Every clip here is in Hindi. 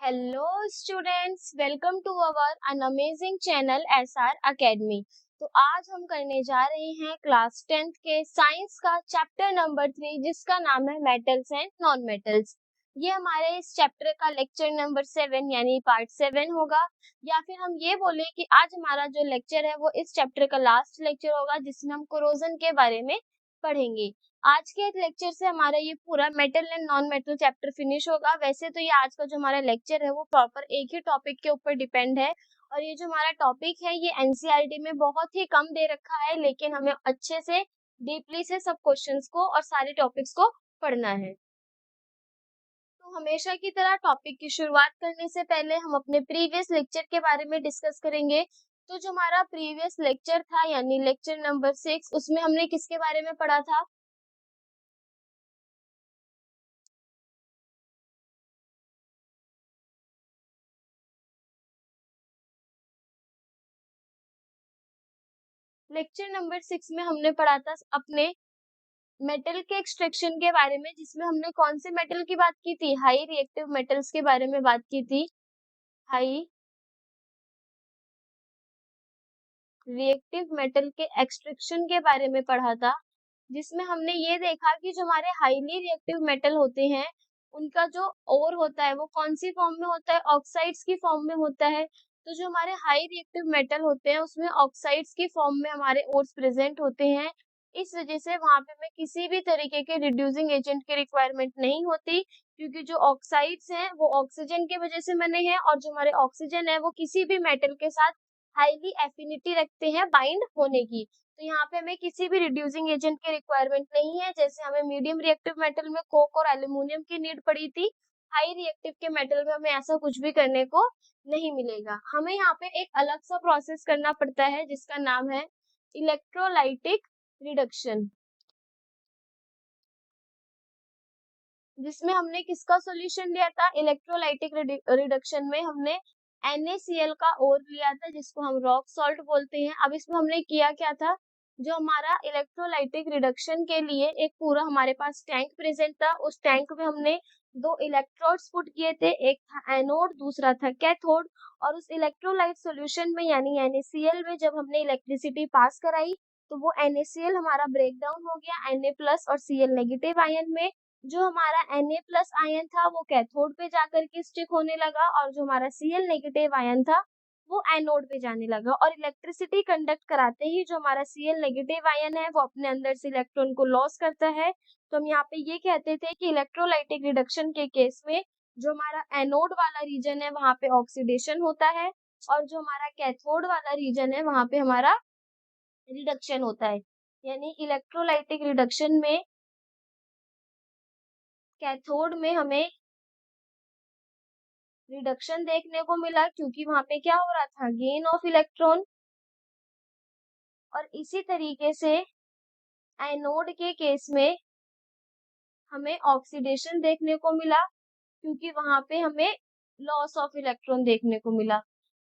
Hello students, welcome to our an amazing channel SR academy. तो आज हम करने जा रहे हैं क्लास 10th के साइंस का चैप्टर नंबर 3, जिसका नाम है मेटल्स एंड नॉन मेटल्स। ये हमारे इस चैप्टर का लेक्चर नंबर 7 यानी पार्ट 7 होगा, या फिर हम ये बोले कि आज हमारा जो लेक्चर है वो इस चैप्टर का लास्ट लेक्चर होगा, जिसमें हम कोरोजन के बारे में पढ़ेंगे। आज के लेक्चर से हमारा ये पूरा metal and non metal chapter finish होगा। वैसे तो ये आज का जो हमारा लेक्चर है वो प्रॉपर एक ही टॉपिक के ऊपर डिपेंड है, और ये जो हमारा टॉपिक है ये एनसीईआरटी में बहुत ही कम दे रखा है, लेकिन हमें अच्छे से डीपली से सब क्वेश्चंस को और सारे टॉपिक्स को पढ़ना है। तो हमेशा की तरह टॉपिक की शुरुआत करने से पहले हम अपने प्रीवियस लेक्चर के बारे में डिस्कस करेंगे। तो जो हमारा प्रीवियस लेक्चर था यानी लेक्चर नंबर 6, उसमें हमने किसके बारे में पढ़ा था? लेक्चर नंबर 6 में हमने पढ़ा था अपने मेटल के एक्सट्रैक्शन के बारे में, जिसमें हमने कौन से मेटल की बात की थी? हाई रिएक्टिव मेटल्स के बारे में बात की थी। हाई रिएक्टिव मेटल के एक्सट्रैक्शन के बारे में पढ़ा था, जिसमें हमने ये देखा कि जो हमारे हाईली रिएक्टिव मेटल होते हैं उनका जो ओर होता है वो कौन सी फॉर्म में होता है? ऑक्साइड्स की फॉर्म में होता है। तो जो हमारे हाई रिएक्टिव मेटल होते हैं उसमें ऑक्साइड्स की फॉर्म में हमारे ओर्स प्रेजेंट होते हैं। इस वजह से वहां पे हमें किसी भी तरीके के रिड्यूसिंग एजेंट की रिक्वायरमेंट नहीं होती, क्योंकि जो ऑक्साइड्स हैं वो ऑक्सीजन की वजह से बने हैं, और जो हमारे ऑक्सीजन है वो किसी भी मेटल के साथ हाईली एफिनिटी रखते हैं बाइंड होने की। तो यहाँ पे हमें किसी भी रिड्यूसिंग एजेंट की रिक्वायरमेंट नहीं है। जैसे हमें मीडियम रिएक्टिव मेटल में कोक और एल्यूमिनियम की नीड पड़ी थी, हाई रिएक्टिव के मेटल में हमें ऐसा कुछ भी करने को नहीं मिलेगा। हमें यहाँ पे एक अलग सा प्रोसेस करना पड़ता है जिसका नाम है इलेक्ट्रोलाइटिक रिडक्शन, जिसमें हमने किसका सॉल्यूशन लिया था? इलेक्ट्रोलाइटिक रिडक्शन में हमने NaCl का ओर लिया था, जिसको हम रॉक सॉल्ट बोलते हैं। अब इसमें हमने किया क्या था? जो हमारा इलेक्ट्रोलाइटिक रिडक्शन के लिए एक पूरा हमारे पास टैंक प्रेजेंट था, उस टैंक में हमने दो इलेक्ट्रोड्स पुट किए थे, एक था एनोड दूसरा था कैथोड। और उस इलेक्ट्रोलाइट सॉल्यूशन में यानी NaCl में जब हमने इलेक्ट्रिसिटी पास कराई तो वो NaCl हमारा ब्रेक डाउन हो गया Na+ और Cl नेगेटिव आयन में। जो हमारा Na+ आयन था वो कैथोड पे जाकर के स्टिक होने लगा, और जो हमारा Cl नेगेटिव आयन था वो एनोड पे जाने लगा। और इलेक्ट्रिसिटी कंडक्ट कराते ही जो हमारा Cl नेगेटिव आयन है वो अपने अंदर से इलेक्ट्रॉन को लॉस करता है। तो हम यहाँ पे ये कहते थे कि इलेक्ट्रोलाइटिक रिडक्शन के केस में जो हमारा एनोड वाला रीजन है वहां पे ऑक्सीडेशन होता है, और जो हमारा कैथोड वाला रीजन है वहां पे हमारा रिडक्शन होता है। यानी इलेक्ट्रोलाइटिक रिडक्शन में कैथोड में हमें रिडक्शन देखने को मिला, क्योंकि वहां पे क्या हो रहा था? Gain of electron. और इसी तरीके से एनोड के केस में हमें ऑक्सीडेशन देखने को मिला, क्योंकि वहां पे हमें लॉस ऑफ इलेक्ट्रॉन देखने को मिला।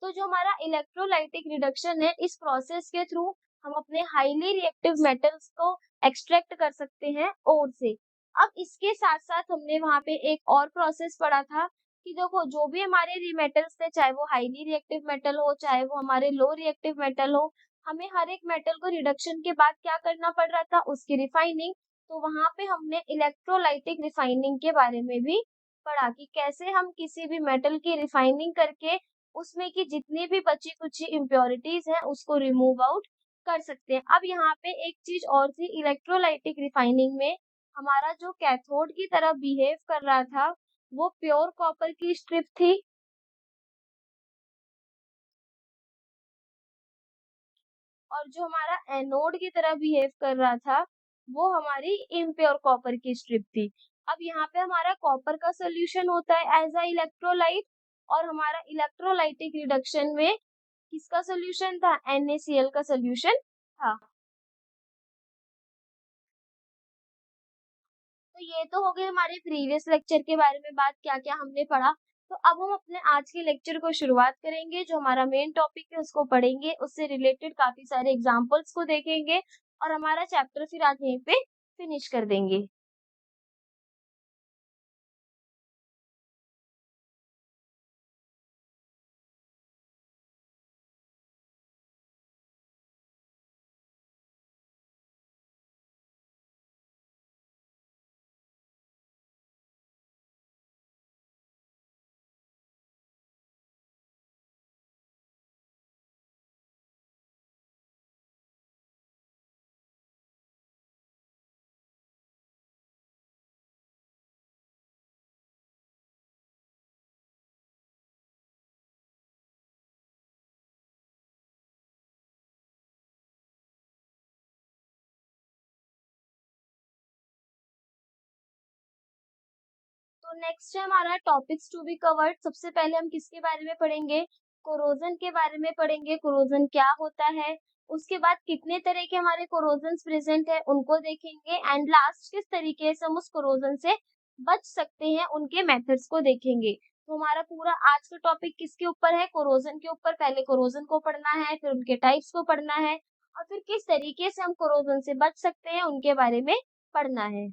तो जो हमारा इलेक्ट्रोलाइटिक रिडक्शन है, इस प्रोसेस के थ्रू हम अपने हाईली रिएक्टिव मेटल्स को एक्सट्रैक्ट कर सकते हैं ओर से। अब इसके साथ साथ हमने वहां पे एक और प्रोसेस पढ़ा था कि देखो जो भी हमारे मेटल्स थे, चाहे वो हाईली रिएक्टिव मेटल हो चाहे वो हमारे लो रिएक्टिव मेटल हो, हमें हर एक मेटल को रिडक्शन के बाद क्या करना पड़ रहा था? उसकी रिफाइनिंग। तो वहां पे हमने इलेक्ट्रोलाइटिक रिफाइनिंग के बारे में भी पढ़ा कि कैसे हम किसी भी मेटल की रिफाइनिंग करके उसमें की जितनी भी बची कुची इम्प्योरिटीज हैं उसको रिमूव आउट कर सकते हैं। अब यहाँ पे एक चीज और थी, इलेक्ट्रोलाइटिक रिफाइनिंग में हमारा जो कैथोड की तरह बिहेव कर रहा था वो प्योर कॉपर की स्ट्रिप थी, और जो हमारा एनोड की तरह बिहेव कर रहा था वो हमारी इम्प्योर कॉपर की स्ट्रिप थी। अब यहाँ पे हमारा कॉपर का सोल्यूशन होता है एज अ इलेक्ट्रोलाइट, और हमारा इलेक्ट्रोलाइटिक रिडक्शन में किसका सोल्यूशन था? NaCl का सोल्यूशन था। तो ये तो हो गई हमारे प्रीवियस लेक्चर के बारे में बात, क्या क्या हमने पढ़ा। तो अब हम अपने आज के लेक्चर को शुरुआत करेंगे। जो हमारा मेन टॉपिक है उसको पढ़ेंगे, उससे रिलेटेड काफी सारे एग्जांपल्स को देखेंगे, और हमारा चैप्टर फिर आज यहीं पे फिनिश कर देंगे। नेक्स्ट है हमारा टॉपिक्स टू बी कवर्ड। सबसे पहले हम किसके बारे में पढ़ेंगे? कोरोजन के बारे में पढ़ेंगे। कोरोजन क्या होता है, उसके बाद कितने तरह के हमारे कोरोजन्स प्रेजेंट है उनको देखेंगे, एंड लास्ट किस तरीके से हम उस कोरोजन से बच सकते हैं उनके मेथड्स को देखेंगे। तो हमारा पूरा आज का टॉपिक किसके ऊपर है? कोरोजन के ऊपर। पहले कोरोजन को पढ़ना है, फिर उनके टाइप्स को पढ़ना है, और फिर किस तरीके से हम कोरोजन से बच सकते हैं उनके बारे में पढ़ना है।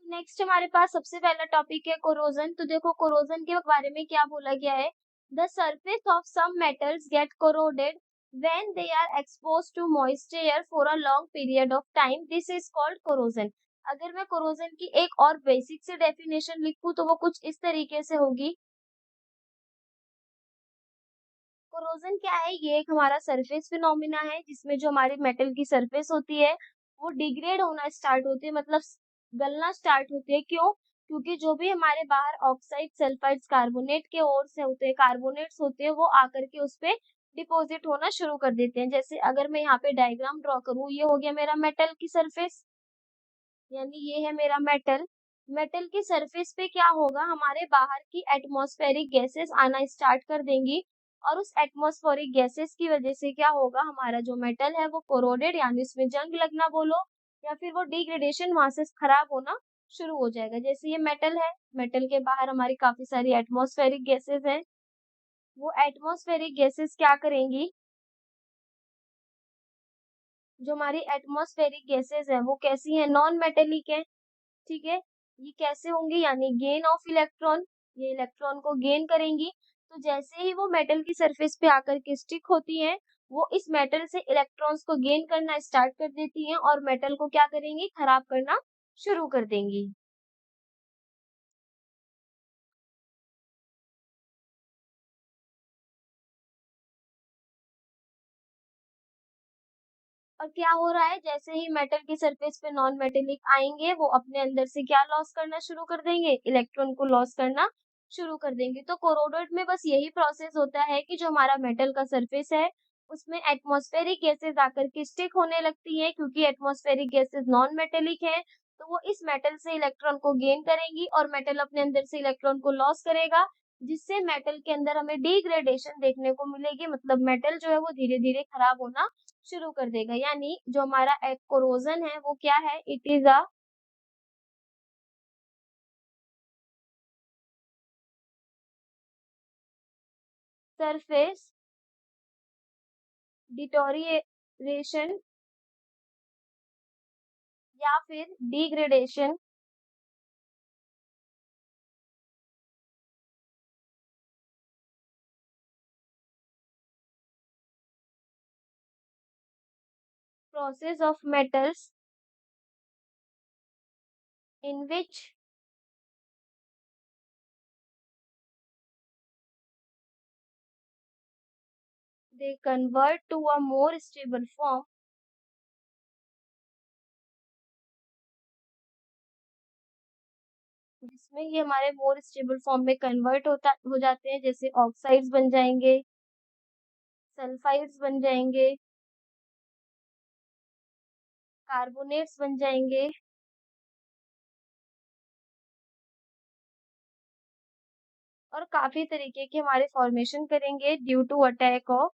नेक्स्ट हमारे पास सबसे पहला टॉपिक है कोरोजन। तो देखो कोरोजन के बारे में क्या बोला गया है। The surface of some metals get corroded when they are exposed to moisture for a long period of time, this is called corrosion. अगर मैं कोरोजन की एक और बेसिक से डेफिनेशन लिखूं तो वो कुछ इस तरीके से होगी। कोरोजन क्या है? ये एक हमारा सरफेस फिनोमिना है जिसमें जो हमारी मेटल की सरफेस होती है वो डिग्रेड होना स्टार्ट होती है, मतलब गलना स्टार्ट होती है। क्यों? क्योंकि जो भी हमारे बाहर ऑक्साइड सल्फाइड्स कार्बोनेट के ओर से होते हैं, कार्बोनेट्स होते हैं, वो आकर के उस पे डिपॉजिट होना शुरू कर देते हैं। जैसे अगर मैं यहाँ पे डायग्राम ड्रॉ करूँ, ये हो गया मेरा मेटल की सरफेस, यानी ये है मेरा मेटल। मेटल की सरफेस पे क्या होगा, हमारे बाहर की एटमॉस्फेरिक गैसेस आना स्टार्ट कर देंगी, और उस एटमॉस्फेरिक गैसेस की वजह से क्या होगा, हमारा जो मेटल है वो कोरोडेड यानी उसमें जंग लगना बोलो, या फिर वो डिग्रेडेशन वहां से खराब होना शुरू हो जाएगा। जैसे ये मेटल है, मेटल के बाहर हमारी काफी सारी एटमॉस्फेरिक गैसेस हैं। वो एटमॉस्फेरिक गैसेस क्या करेंगी, जो हमारी एटमॉस्फेरिक गैसेस है वो कैसी है, नॉन मेटेलिक है। ठीक है, ये कैसे होंगी, यानी गेन ऑफ इलेक्ट्रॉन, ये इलेक्ट्रॉन को गेन करेंगी। तो जैसे ही वो मेटल की सरफेस पे आकर के स्टिक होती हैं, वो इस मेटल से इलेक्ट्रॉन्स को गेन करना स्टार्ट कर देती हैं और मेटल को क्या करेंगी, खराब करना शुरू कर देंगी। और क्या हो रहा है, जैसे ही मेटल की सरफेस पे नॉन मेटेलिक आएंगे, वो अपने अंदर से क्या लॉस करना शुरू कर देंगे, इलेक्ट्रॉन को लॉस करना शुरू कर देंगे। तो कोरोडेड में बस यही प्रोसेस होता है कि जो हमारा मेटल का सरफेस है उसमें एटमॉस्फेरिक गैसेस आकर के स्टिक होने लगती हैं, क्योंकि एटमॉस्फेरिक गैसेस नॉन मेटेलिक है, तो वो इस मेटल से इलेक्ट्रॉन को गेन करेंगी और मेटल अपने अंदर से इलेक्ट्रॉन को लॉस करेगा, जिससे मेटल के अंदर हमें डिग्रेडेशन देखने को मिलेगी, मतलब मेटल जो है वो धीरे धीरे खराब होना शुरू कर देगा। यानी जो हमारा कोरोजन है वो क्या है, it is a surface deterioration या फिर degradation process of metals in which they convert to a more stable form, जिसमें ये हमारे मोर स्टेबल फॉर्म में कन्वर्ट होता हो जाते हैं। जैसे ऑक्साइड्स बन जाएंगे, सल्फाइड्स बन जाएंगे, कार्बोनेट्स बन जाएंगे, और काफी तरीके के हमारे फॉर्मेशन करेंगे due to attack of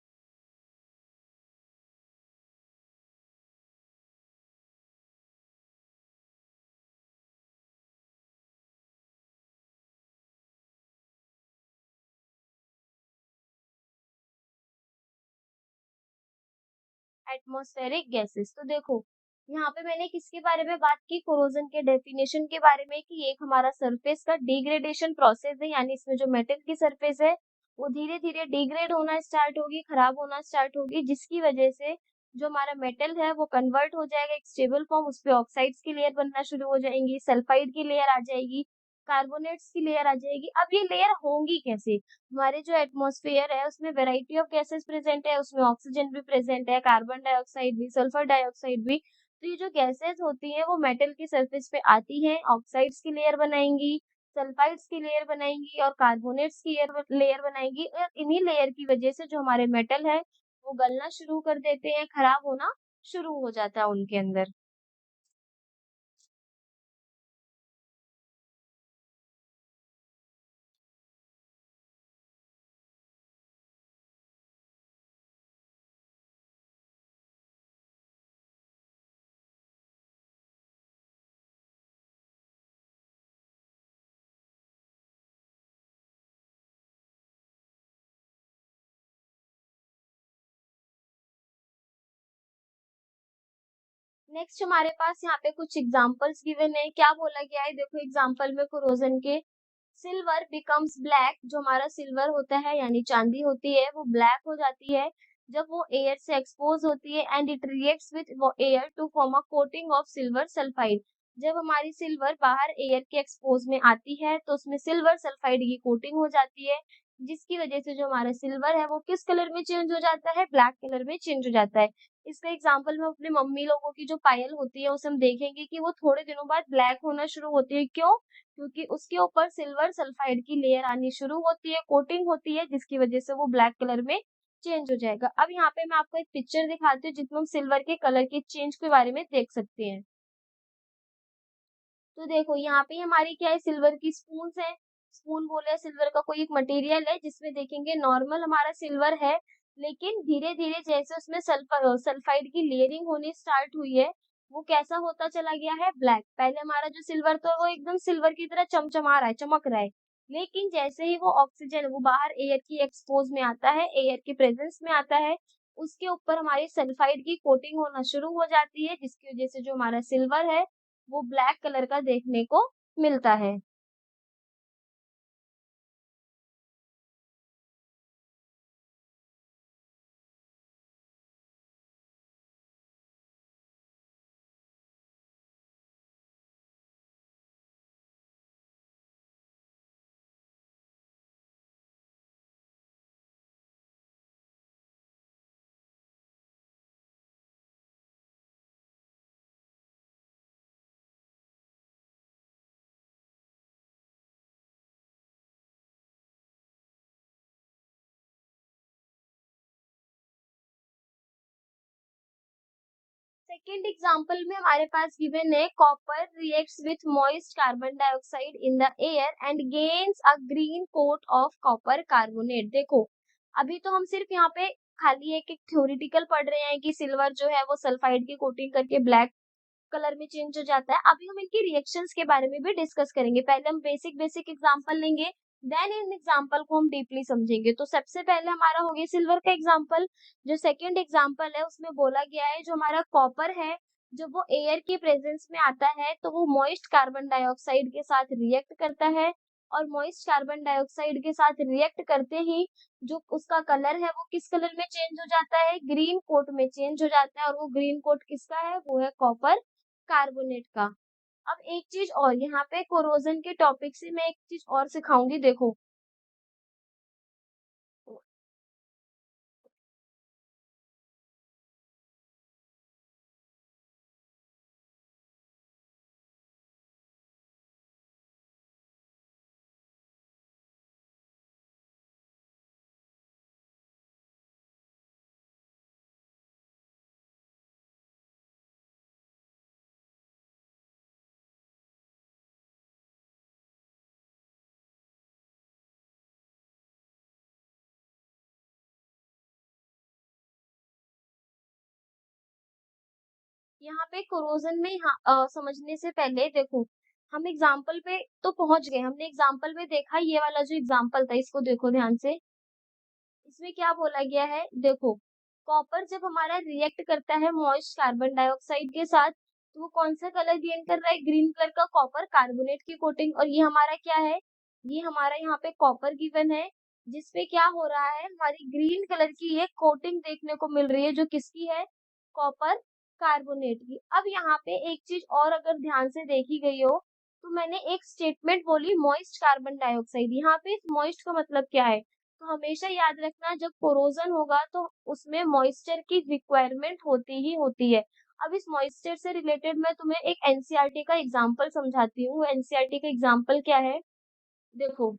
atmospheric gases. तो देखो यहाँ पे मैंने किसके बारे में बात की, कोरोजन के डेफिनेशन के बारे में, कि एक हमारा सरफेस का डिग्रेडेशन प्रोसेस है, यानी इसमें जो मेटल की सरफेस है वो धीरे-धीरे डिग्रेड होना स्टार्ट होगी, खराब होना स्टार्ट होगी, जिसकी वजह से जो हमारा मेटल है वो कन्वर्ट हो जाएगा एक स्टेबल फॉर्म, उसपे ऑक्साइड्स की लेयर बनना शुरू हो जाएंगी, सल्फाइड की लेयर आ जाएगी, कार्बोनेट्स की लेयर आ जाएगी। अब ये लेयर होंगी कैसे? हमारे जो एटमॉस्फेयर है उसमें वैरायटी ऑफ गैसेस प्रेजेंट है, उसमें ऑक्सीजन भी प्रेजेंट है, कार्बन डाइऑक्साइड भी, सल्फर डाइऑक्साइड भी। तो ये जो गैसेस होती हैं वो मेटल की सरफेस पे आती हैं, ऑक्साइड्स की लेयर बनाएंगी, सल्फाइड्स की लेयर बनाएंगी और कार्बोनेट्स की लेयर बनाएंगी, और इन्हीं लेयर की वजह से जो हमारे मेटल है वो गलना शुरू कर देते हैं, खराब होना शुरू हो जाता है उनके अंदर। नेक्स्ट हमारे पास यहाँ पे कुछ एग्जांपल्स गिवन है। क्या बोला गया है? देखो एग्जांपल में कोरोजन के, सिल्वर बिकम्स ब्लैक, जो हमारा सिल्वर होता है यानी चांदी होती है वो ब्लैक हो जाती है जब वो एयर से एक्सपोज होती है, and it reacts with air to form a coating of silver sulphide. जब हमारी सिल्वर बाहर एयर के एक्सपोज में आती है तो उसमें सिल्वर सल्फाइड की कोटिंग हो जाती है, जिसकी वजह से जो हमारा सिल्वर है वो किस कलर में चेंज हो जाता है? ब्लैक कलर में चेंज हो जाता है। इसका एग्जाम्पल में अपने मम्मी लोगों की जो पायल होती है उसे हम देखेंगे कि वो थोड़े दिनों बाद ब्लैक होना शुरू होती है। क्यों? क्योंकि उसके ऊपर सिल्वर सल्फाइड की लेयर आनी शुरू होती है, कोटिंग होती है, जिसकी वजह से वो ब्लैक कलर में चेंज हो जाएगा। अब यहाँ पे मैं आपको एक पिक्चर दिखाती हूँ जिसमें हम सिल्वर के कलर के चेंज के बारे में देख सकते हैं। तो देखो यहाँ पे हमारी क्या है, सिल्वर की स्पून्स है। स्पून बोले सिल्वर का कोई एक मटेरियल है जिसमें देखेंगे नॉर्मल हमारा सिल्वर है, लेकिन धीरे धीरे जैसे उसमें सल्फाइड की लेयरिंग होनी स्टार्ट हुई है, वो कैसा होता चला गया है? ब्लैक। पहले हमारा जो सिल्वर था वो एकदम सिल्वर की तरह चमचमा रहा है, चमक रहा है, लेकिन जैसे ही वो ऑक्सीजन वो बाहर एयर की एक्सपोज में आता है, एयर के प्रेजेंस में आता है, उसके ऊपर हमारी सल्फाइड की कोटिंग होना शुरू हो जाती है, जिसकी वजह से जो हमारा सिल्वर है वो ब्लैक कलर का देखने को मिलता है। सेकेंड एग्जांपल में हमारे पास गिवन है, copper reacts with moist carbon dioxide in the air and gains a green coat of copper carbonate. देखो अभी तो हम सिर्फ यहाँ पे खाली एक एक थ्योरेटिकल पढ़ रहे हैं कि सिल्वर जो है वो सल्फाइड की कोटिंग करके ब्लैक कलर में चेंज हो जाता है। अभी हम इनकी रिएक्शंस के बारे में भी डिस्कस करेंगे। पहले हम बेसिक बेसिक एग्जांपल लेंगे, देन इन एग्जांपल को हम डीपली समझेंगे। तो सबसे पहले हमारा हो गया सिल्वर का एग्जांपल। जो सेकंड एग्जांपल है उसमें बोला गया है जो हमारा कॉपर है, जब वो एयर के प्रेजेंस में आता है तो वो मॉइस्ट कार्बन डाइऑक्साइड के साथ रिएक्ट करता है, और मॉइस्ट कार्बन डाइऑक्साइड के साथ रिएक्ट करते ही जो उसका कलर है वो किस कलर में चेंज हो जाता है? ग्रीन कोट में चेंज हो जाता है, और वो ग्रीन कोट किसका है? वो है कॉपर कार्बोनेट का। अब एक चीज और, यहाँ पे कोरोजन के टॉपिक से मैं एक चीज और सिखाऊंगी। देखो यहाँ पे कोरोजन में समझने से पहले देखो, हम एग्जाम्पल पे तो पहुंच गए, हमने एग्जाम्पल में देखा, ये वाला जो एग्जाम्पल था इसको देखो ध्यान से। इसमें क्या बोला गया है? देखो कॉपर जब हमारा रिएक्ट करता है मॉइस्ट कार्बन डाइऑक्साइड के साथ, तो वो कौन सा कलर गेन कर रहा है? ग्रीन कलर का, कॉपर कार्बोनेट की कोटिंग। और ये हमारा क्या है? ये हमारा यहाँ पे कॉपर गिवन है, जिसपे क्या हो रहा है, हमारी ग्रीन कलर की ये कोटिंग देखने को मिल रही है, जो किसकी है, कॉपर कार्बोनेट की। अब यहाँ पे एक चीज और अगर ध्यान से देखी गई हो, तो मैंने एक स्टेटमेंट बोली मॉइस्ट कार्बन डाइऑक्साइड। यहाँ पे मॉइस्ट का मतलब क्या है, तो हमेशा याद रखना जब कोरोजन होगा तो उसमें मॉइस्चर की रिक्वायरमेंट होती ही होती है। अब इस मॉइस्चर से रिलेटेड मैं तुम्हें एक एनसीईआरटी का एग्जांपल समझाती हूँ। एनसीईआरटी का एग्जांपल क्या है, देखो।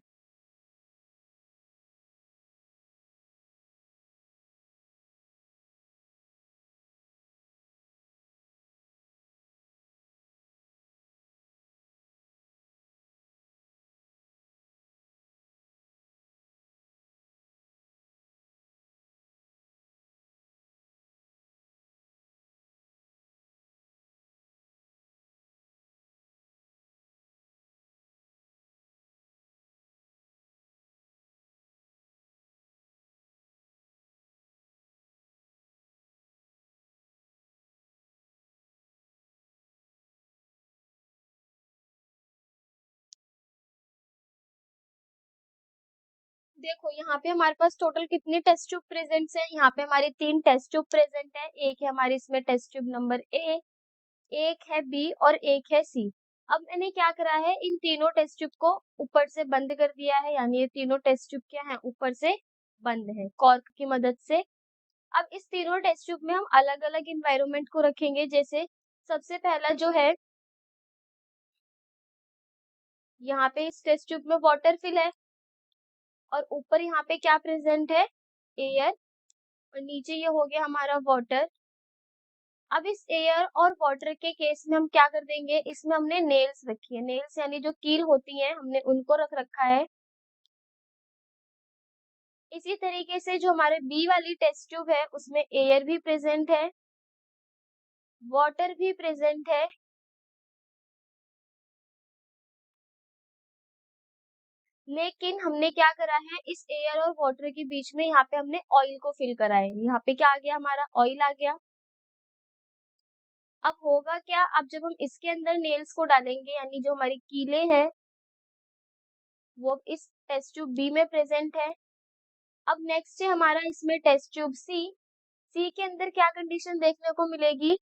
देखो यहाँ पे हमारे पास टोटल कितने टेस्ट ट्यूब प्रेजेंट है, यहाँ पे हमारे 3 टेस्ट ट्यूब प्रेजेंट है। एक है हमारे इसमें टेस्ट ट्यूब नंबर ए, एक है बी और एक है सी। अब मैंने क्या करा है, इन तीनों टेस्ट ट्यूब को ऊपर से बंद कर दिया है, यानी ये तीनों टेस्ट ट्यूब क्या है, ऊपर से बंद है कॉर्क की मदद से। अब इस तीनों टेस्ट ट्यूब में हम अलग अलग इन्वायरमेंट को रखेंगे। जैसे सबसे पहला जो है, यहाँ पे इस टेस्ट ट्यूब में वाटर फिल है और ऊपर यहाँ पे क्या प्रेजेंट है, एयर, और नीचे ये हो गया हमारा वाटर। अब इस एयर और वाटर के केस में हम क्या कर देंगे, इसमें हमने नेल्स रखी है। नेल्स यानी जो कील होती हैं, हमने उनको रख रखा है। इसी तरीके से जो हमारे बी वाली टेस्ट ट्यूब है, उसमें एयर भी प्रेजेंट है, वाटर भी प्रेजेंट है, लेकिन हमने क्या करा है, इस एयर और वाटर के बीच में यहाँ पे हमने ऑयल को फिल करा है। यहाँ पे क्या आ गया, हमारा ऑयल आ गया। अब होगा क्या, अब जब हम इसके अंदर नेल्स को डालेंगे, यानी जो हमारी कीले हैं वो इस टेस्ट ट्यूब बी में प्रेजेंट है। अब नेक्स्ट है हमारा इसमें टेस्ट ट्यूब सी। सी के अंदर क्या कंडीशन देखने को मिलेगी,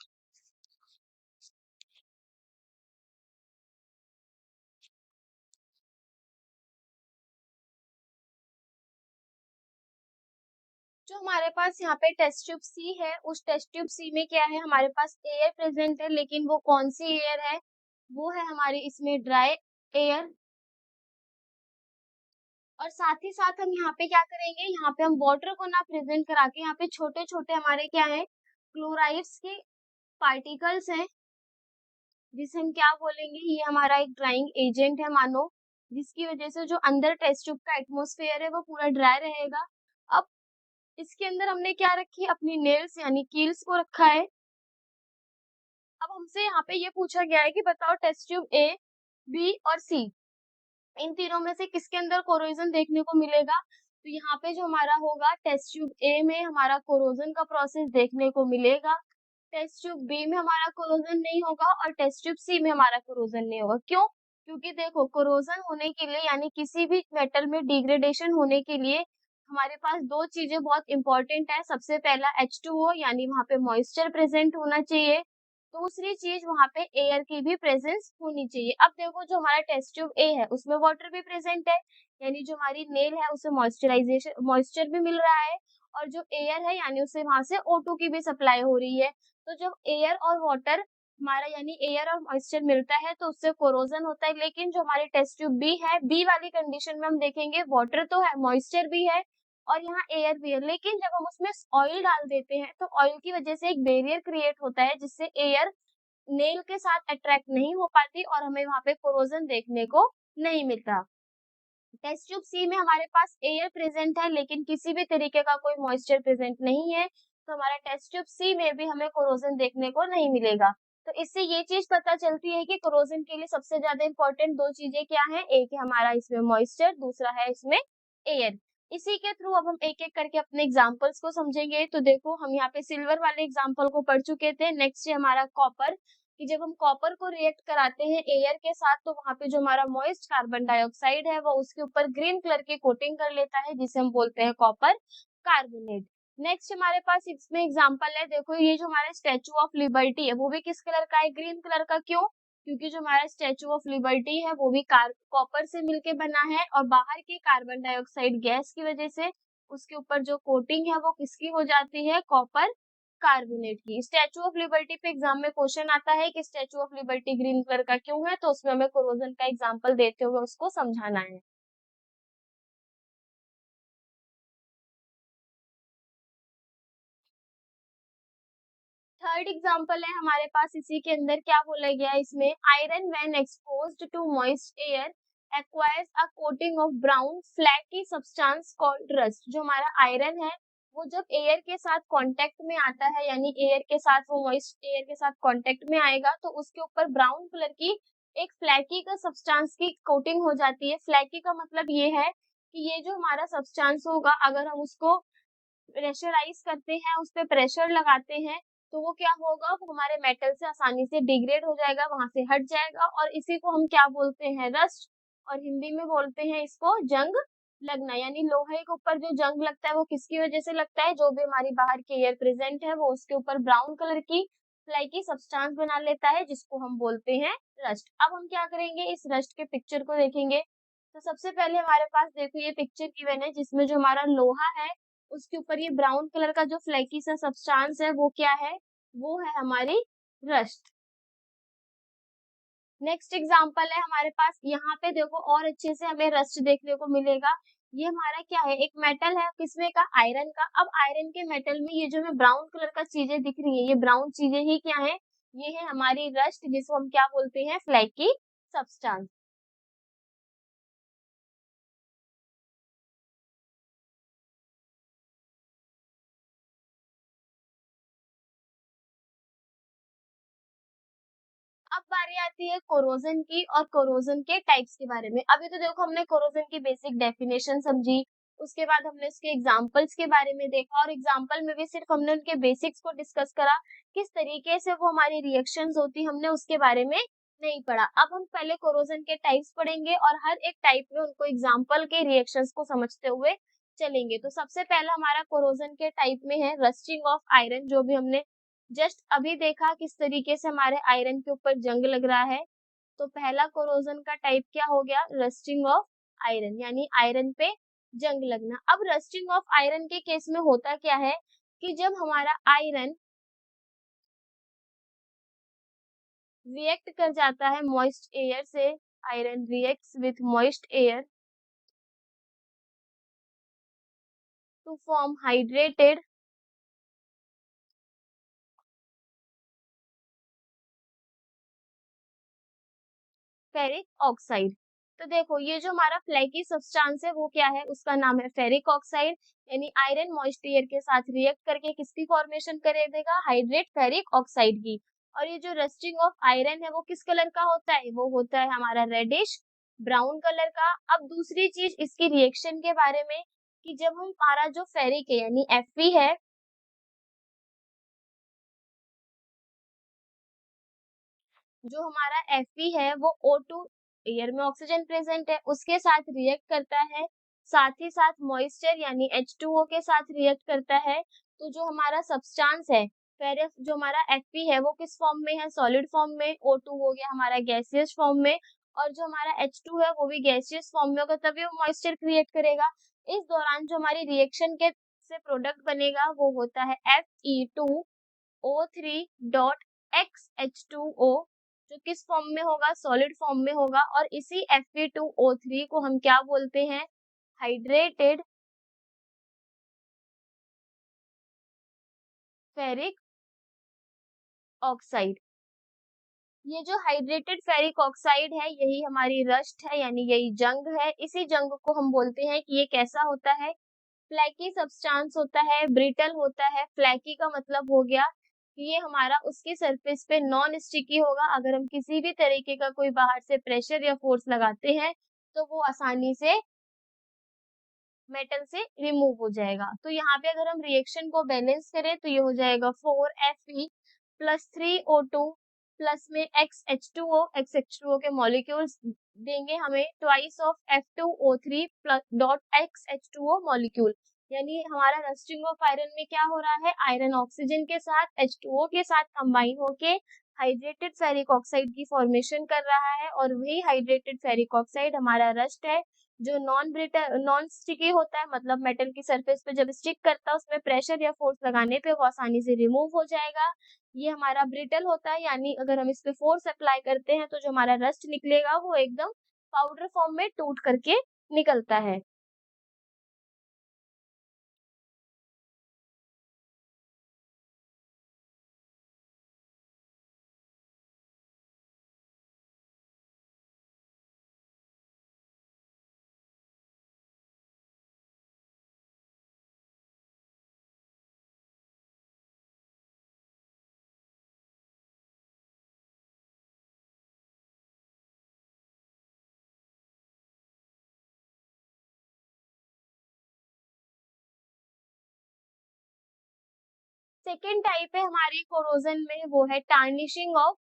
जो हमारे पास यहाँ पे टेस्ट ट्यूब सी है, उस टेस्ट ट्यूब सी में क्या है, हमारे पास एयर प्रेजेंट है, लेकिन वो कौन सी एयर है, वो है हमारी इसमें ड्राई एयर। और साथ ही साथ हम यहाँ पे क्या करेंगे, यहाँ पे हम वाटर को ना प्रेजेंट करा के, यहाँ पे छोटे छोटे हमारे क्या है, क्लोराइड्स के पार्टिकल्स हैं, जिसे हम क्या बोलेंगे, ये हमारा एक ड्राइंग एजेंट है मानो, जिसकी वजह से जो अंदर टेस्ट ट्यूब का एटमॉस्फेयर है वो पूरा ड्राई रहेगा। अब इसके अंदर हमने क्या रखी, अपनी नेल्स यानी कील्स को रखा है। अब हमसे यहाँ पे ये पूछा गया है कि बताओ टेस्ट ट्यूब ए, बी और सी, इन तीनों में से किसके अंदर कोरोजन देखने को मिलेगा। तो यहाँ पे जो हमारा होगा, टेस्ट ट्यूब ए में हमारा कोरोजन का प्रोसेस देखने को मिलेगा, टेस्ट ट्यूब बी में हमारा कोरोजन नहीं होगा और टेस्ट ट्यूब सी में हमारा कोरोजन नहीं होगा। क्यों, क्योंकि देखो कोरोजन होने के लिए, यानी किसी भी मेटल में डिग्रेडेशन होने के लिए हमारे पास दो चीजें बहुत इंपॉर्टेंट है। सबसे पहला H2O, यानी वहां पे मॉइस्चर प्रेजेंट होना चाहिए। दूसरी चीज, वहां पे एयर की भी प्रेजेंस होनी चाहिए। अब देखो जो हमारा टेस्ट ट्यूब ए है, उसमें वाटर भी प्रेजेंट है, यानी जो हमारी नेल है उसे मॉइस्चराइजेशन मॉइस्चर भी मिल रहा है, और जो एयर है यानी उसे वहां से O2 की भी सप्लाई हो रही है। तो जब एयर और वाटर हमारा, यानी एयर और मॉइस्चर मिलता है तो उससे कोरोजन होता है। लेकिन जो हमारी टेस्ट ट्यूब बी है, बी वाली कंडीशन में हम देखेंगे वाटर तो है, मॉइस्चर भी है और यहाँ एयर भी है, लेकिन जब हम उसमें ऑयल डाल देते हैं तो ऑयल की वजह से एक बैरियर क्रिएट होता है, जिससे एयर नेल के साथ अट्रैक्ट नहीं हो पाती और हमें वहां पे कोरोजन देखने को नहीं मिलता। टेस्ट ट्यूब सी में हमारे पास एयर प्रेजेंट है, लेकिन किसी भी तरीके का कोई मॉइस्चर प्रेजेंट नहीं है, तो हमारा टेस्ट ट्यूब सी में भी हमें कोरोजन देखने को नहीं मिलेगा। तो इससे ये चीज पता चलती है कि कोरोजन के लिए सबसे ज्यादा इंपॉर्टेंट दो चीजें क्या हैं, एक है हमारा इसमें मॉइस्चर, दूसरा है इसमें एयर। इसी के थ्रू अब हम एक एक करके अपने एग्जाम्पल्स को समझेंगे। तो देखो हम यहाँ पे सिल्वर वाले एग्जाम्पल को पढ़ चुके थे, नेक्स्ट है हमारा कॉपर। कि जब हम कॉपर को रिएक्ट कराते हैं एयर के साथ तो वहां पे जो हमारा मॉइस्ट कार्बन डाइऑक्साइड है वो उसके ऊपर ग्रीन कलर की कोटिंग कर लेता है जिसे हम बोलते हैं कॉपर कार्बोनेट। नेक्स्ट हमारे पास इसमें एग्जांपल है, देखो ये जो हमारा स्टैचू ऑफ लिबर्टी है वो भी किस कलर का है, ग्रीन कलर का। क्यों? क्योंकि जो हमारा स्टैचू ऑफ लिबर्टी है वो भी कॉपर से मिलके बना है और बाहर की कार्बन डाइऑक्साइड गैस की वजह से उसके ऊपर जो कोटिंग है वो किसकी हो जाती है, कॉपर कार्बोनेट की। स्टैचू ऑफ लिबर्टी पे एग्जाम में क्वेश्चन आता है कि statue of liberty green colour का क्यों है, तो उसमें हमें कोरोजन का एग्जांपल देते हुए उसको समझाना है। थर्ड एग्जांपल है हमारे पास इसी के अंदर, क्या बोला गया है इसमें, iron when exposed to moist air acquires a coating of brown flaky substance called rust. जो हमारा आयरन है वो जब एयर के साथ कांटेक्ट में आता है, यानी एयर के साथ वो मॉइस्ट एयर के साथ कांटेक्ट में आएगा तो उसके ऊपर ब्राउन कलर की एक फ्लैकी का सब्सटेंस की कोटिंग हो जाती है। फ्लैकी का मतलब ये है कि ये जो हमारा सब्सटेंस होगा अगर हम उसको प्रेशराइज करते हैं, उस पे प्रेशर लगाते हैं तो वो क्या होगा, वो हमारे मेटल से आसानी से डिग्रेड हो जाएगा, वहां से हट जाएगा और इसी को हम क्या बोलते हैं, रस्ट। और हिंदी में बोलते हैं इसको जंग लगना। यानी लोहे के ऊपर जो जंग लगता है वो किसकी वजह से लगता है, जो भी हमारी बाहर की एयर प्रेजेंट है वो उसके ऊपर ब्राउन कलर की फ्लाइकी सब्सटेंस बना लेता है जिसको हम बोलते हैं रस्ट। अब हम क्या करेंगे, इस रस्ट के पिक्चर को देखेंगे। तो सबसे पहले हमारे पास देखो ये पिक्चर गिवन है जिसमें जो हमारा लोहा है उसके ऊपर ये ब्राउन कलर का जो फ्लैकी सा सब्सटेंस है वो क्या है, वो है हमारी रस्ट। नेक्स्ट एग्जांपल है हमारे पास, यहाँ पे देखो और अच्छे से हमें रस्ट देखने को मिलेगा। ये हमारा क्या है, एक मेटल है, किसमें का, आयरन का। अब आयरन के मेटल में ये जो हमें ब्राउन कलर का चीजें दिख रही है, ये ब्राउन चीजें ही क्या है, ये है हमारी रस्ट जिसको हम क्या बोलते हैं, फ्लैकी सब्सटेंस। अब बारी आती है कोरोजन की और कोरोजन के टाइप्स के बारे में। अभी तो देखो हमने कोरोजन की बेसिक डेफिनेशन समझी, उसके बाद हमने उसके एग्जांपल्स के बारे में देखा और एग्जांपल में भी सिर्फ हमने उनके बेसिक्स को डिस्कस करा, किस तरीके से वो हमारी रिएक्शंस होती हमने उसके बारे में नहीं पढ़ा। अब हम पहले कोरोजन के टाइप्स पढ़ेंगे और हर एक टाइप में उनको एग्जाम्पल के रिएक्शंस को समझते हुए चलेंगे। तो सबसे पहला हमारा कोरोजन के टाइप में है रस्टिंग ऑफ आयरन, जो भी हमने जस्ट अभी देखा किस तरीके से हमारे आयरन के ऊपर जंग लग रहा है। तो पहला कोरोजन का टाइप क्या हो गया, रस्टिंग ऑफ आयरन, यानी आयरन पे जंग लगना। अब रस्टिंग ऑफ आयरन के केस में होता क्या है कि जब हमारा आयरन रिएक्ट कर जाता है मॉइस्ट एयर से, iron reacts with moist air to form hydrated ferric oxide. तो देखो ये जो हमारा फ्लैकी सब्सटेंस है वो क्या है, उसका नाम है फेरिक ऑक्साइड। यानी आयरन मॉइस्ट एयर के साथ रिएक्ट करके किसकी फॉर्मेशन करे देगा, हाइड्रेट फेरिक ऑक्साइड की। और ये जो रस्टिंग ऑफ आयरन है वो किस कलर का होता है, वो होता है हमारा रेडिश ब्राउन कलर का। अब दूसरी चीज इसकी रिएक्शन के बारे में, कि जब हम हमारा जो फेरिक है यानी Fe है, जो हमारा Fe है वो O2, एयर में ऑक्सीजन प्रेजेंट है उसके साथ रिएक्ट करता है, साथ ही साथ मॉइस्चर यानी H2O के साथ रिएक्ट करता है। तो जो हमारा सब्सटेंस है फेरस, जो हमारा Fe है वो किस फॉर्म में है, सॉलिड फॉर्म में, O2 हो गया हमारा गैसियस फॉर्म में, और जो हमारा H2 है वो भी गैसियस फॉर्म में होगा, तभी वो मॉइस्चर क्रिएट करेगा। इस दौरान जो हमारी रिएक्शन के से प्रोडक्ट बनेगा वो होता है Fe2O3 डॉट XH2O, जो किस फॉर्म में होगा, सॉलिड फॉर्म में होगा। और इसी Fe2O3 को हम क्या बोलते हैं, हाइड्रेटेड फेरिक ऑक्साइड। ये जो हाइड्रेटेड फेरिक ऑक्साइड है यही हमारी रस्ट है, यानी यही जंग है। इसी जंग को हम बोलते हैं कि ये कैसा होता है, फ्लैकी सब्सटेंस होता है, ब्रिटल होता है। फ्लैकी का मतलब हो गया कि ये हमारा उसकी सरफेस पे नॉन स्टिकी होगा, अगर हम किसी भी तरीके का कोई बाहर से प्रेशर या फोर्स लगाते हैं तो वो आसानी से मेटल से रिमूव हो जाएगा। तो यहाँ पे अगर हम रिएक्शन को बैलेंस करें तो ये हो जाएगा 4Fe प्लस 3O2 प्लस में XH2O के मॉलिक्यूल्स देंगे हमें twice of F2O3 plus dot XH2O molecule. यानी हमारा रस्टिंग ऑफ आयरन में क्या हो रहा है, आयरन ऑक्सीजन के साथ H2O के साथ कंबाइन होके हाइड्रेटेड फेरिक ऑक्साइड की फॉर्मेशन कर रहा है, और वही हाइड्रेटेड फेरिक ऑक्साइड हमारा रस्ट है जो नॉन स्टिकी होता है, मतलब मेटल की सरफेस पे जब स्टिक करता है उसमें प्रेशर या फोर्स लगाने पे वो आसानी से रिमूव हो जाएगा। ये हमारा ब्रिटल होता है, यानी अगर हम इस पे फोर्स अप्लाई करते हैं तो जो हमारा रस्ट निकलेगा वो एकदम पाउडर फॉर्म में टूट करके निकलता है। सेकेंड टाइप है हमारी कोरोजन में, वो है टार्निशिंग ऑफ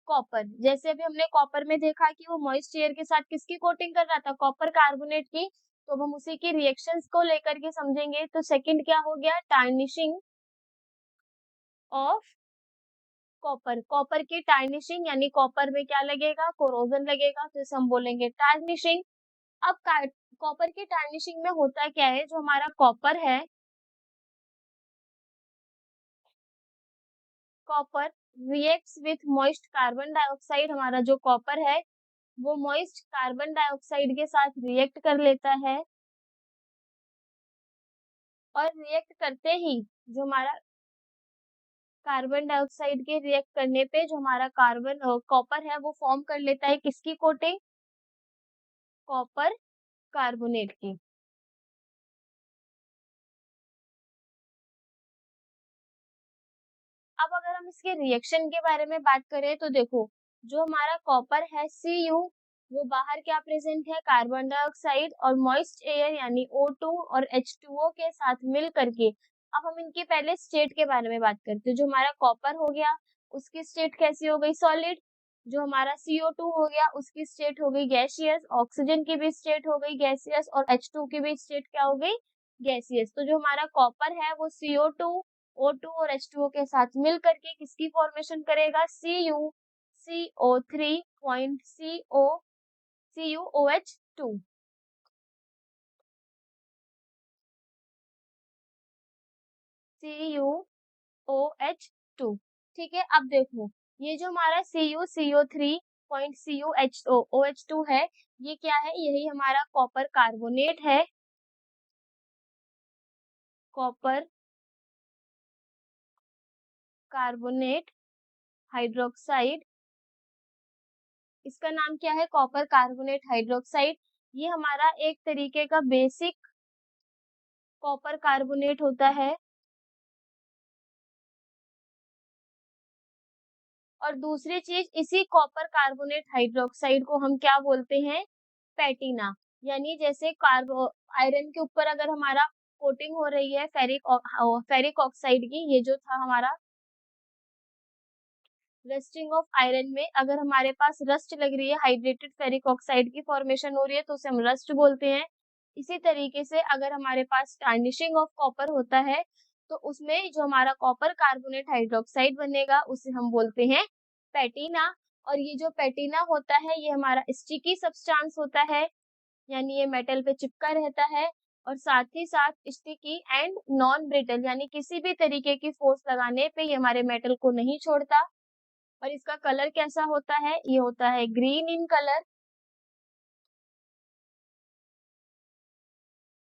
कॉपर। जैसे अभी हमने कॉपर में देखा कि वो मॉइस्ट एयर के साथ किसकी कोटिंग कर रहा था, कॉपर कार्बोनेट की। तो अब हम उसी की रिएक्शंस को लेकर के समझेंगे। तो सेकंड क्या हो गया, टार्निशिंग ऑफ कॉपर। कॉपर की टार्निशिंग यानी कॉपर में क्या लगेगा, कोरोजन लगेगा, तो इसे हम बोलेंगे टार्निशिंग। अब कॉपर की टार्निशिंग में होता क्या है, जो हमारा कॉपर है, copper reacts with moist carbon dioxide. हमारा जो कॉपर है वो मॉइस्ट कार्बन डाइऑक्साइड के साथ रिएक्ट कर लेता है, और रिएक्ट करते ही जो हमारा कार्बन डाइऑक्साइड के रिएक्ट करने पे जो हमारा कार्बन कॉपर है वो फॉर्म कर लेता है किसकी कोटिंग, कॉपर कार्बोनेट की। अब अगर हम इसके रिएक्शन के बारे में बात करें तो देखो, जो हमारा कॉपर है Cu, वो बाहर क्या प्रेजेंट है, कार्बन डाइऑक्साइड और मॉइस्ट एयर यानी O2 और H2O के साथ मिल करके। अब हम इनकी पहले स्टेट के बारे में बात करते हैं। जो हमारा कॉपर हो गया उसकी स्टेट कैसी हो गई, सॉलिड। जो हमारा CO2 हो गया उसकी स्टेट हो गई गैसियस, ऑक्सीजन की भी स्टेट हो गई गैसियस, और H2 की भी स्टेट क्या हो गई, गैसियस। तो जो हमारा कॉपर है वो CO2 O2 और H2O के साथ मिल करके किसकी फॉर्मेशन करेगा, CuCO3 पॉइंट CuOH2। CuOH2। ठीक है, अब देखो ये जो हमारा CuCO3 पॉइंट CuOH2 है, ये क्या है, यही हमारा कॉपर कार्बोनेट है, कॉपर कार्बोनेट हाइड्रोक्साइड। इसका नाम क्या है, कॉपर कार्बोनेट हाइड्रोक्साइड। ये हमारा एक तरीके का बेसिक कॉपर कार्बोनेट होता है। और दूसरी चीज, इसी कॉपर कार्बोनेट हाइड्रोक्साइड को हम क्या बोलते हैं, पैटिना। यानी जैसे कार्बो आयरन के ऊपर अगर हमारा कोटिंग हो रही है फेरिक ऑक्साइड की, ये जो था हमारा रस्टिंग ऑफ आयरन में, अगर हमारे पास रस्ट लग रही है, हाइड्रेटेड फेरिक ऑक्साइड की फॉर्मेशन हो रही है, तो उसे हम रस्ट बोलते हैं। इसी तरीके से अगर हमारे पास टार्निशिंग ऑफ कॉपर होता है तो उसमें जो हमारा कॉपर कार्बोनेट हाइड्रोक्साइड बनेगा उसे हम बोलते हैं पैटिना। और ये जो पैटिना होता है ये हमारा स्टिकी सब्सटेंस होता है, यानी ये मेटल पे चिपका रहता है, और साथ ही साथ स्टिकी एंड नॉन ब्रिटल, यानी किसी भी तरीके की फोर्स लगाने पे ये हमारे मेटल को नहीं छोड़ता। और इसका कलर कैसा होता है, ये होता है ग्रीन इन कलर।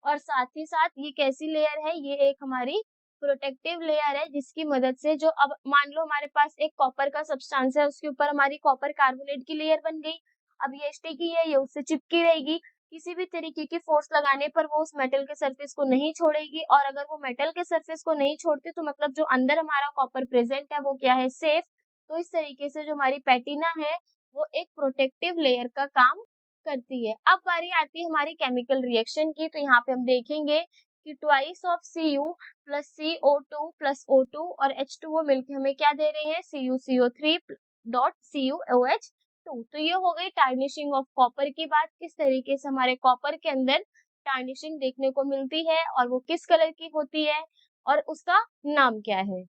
और साथ ही साथ ये कैसी लेयर है, ये एक हमारी प्रोटेक्टिव लेयर है, जिसकी मदद से जो, अब मान लो हमारे पास एक कॉपर का सब्सटेंस है, उसके ऊपर हमारी कॉपर कार्बोनेट की लेयर बन गई। अब ये स्टिकी है, ये उससे चिपकी रहेगी, किसी भी तरीके की फोर्स लगाने पर वो उस मेटल के सरफेस को नहीं छोड़ेगी। और अगर वो मेटल के सरफेस को नहीं छोड़ती तो मतलब जो अंदर हमारा कॉपर प्रेजेंट है वो क्या है, सेफ। तो इस तरीके से जो हमारी पैटिना है वो एक प्रोटेक्टिव लेयर का काम करती है। अब बारी आती है हमारी केमिकल रिएक्शन की। तो यहाँ पे हम देखेंगे कि twice of Cu plus CO2 plus O2 और H2O मिलके हमें क्या दे रहे हैं, CuCO3 CuOH2। तो ये हो गई टार्निशिंग ऑफ कॉपर की बात, किस तरीके से हमारे कॉपर के अंदर टार्निशिंग देखने को मिलती है और वो किस कलर की होती है और उसका नाम क्या है।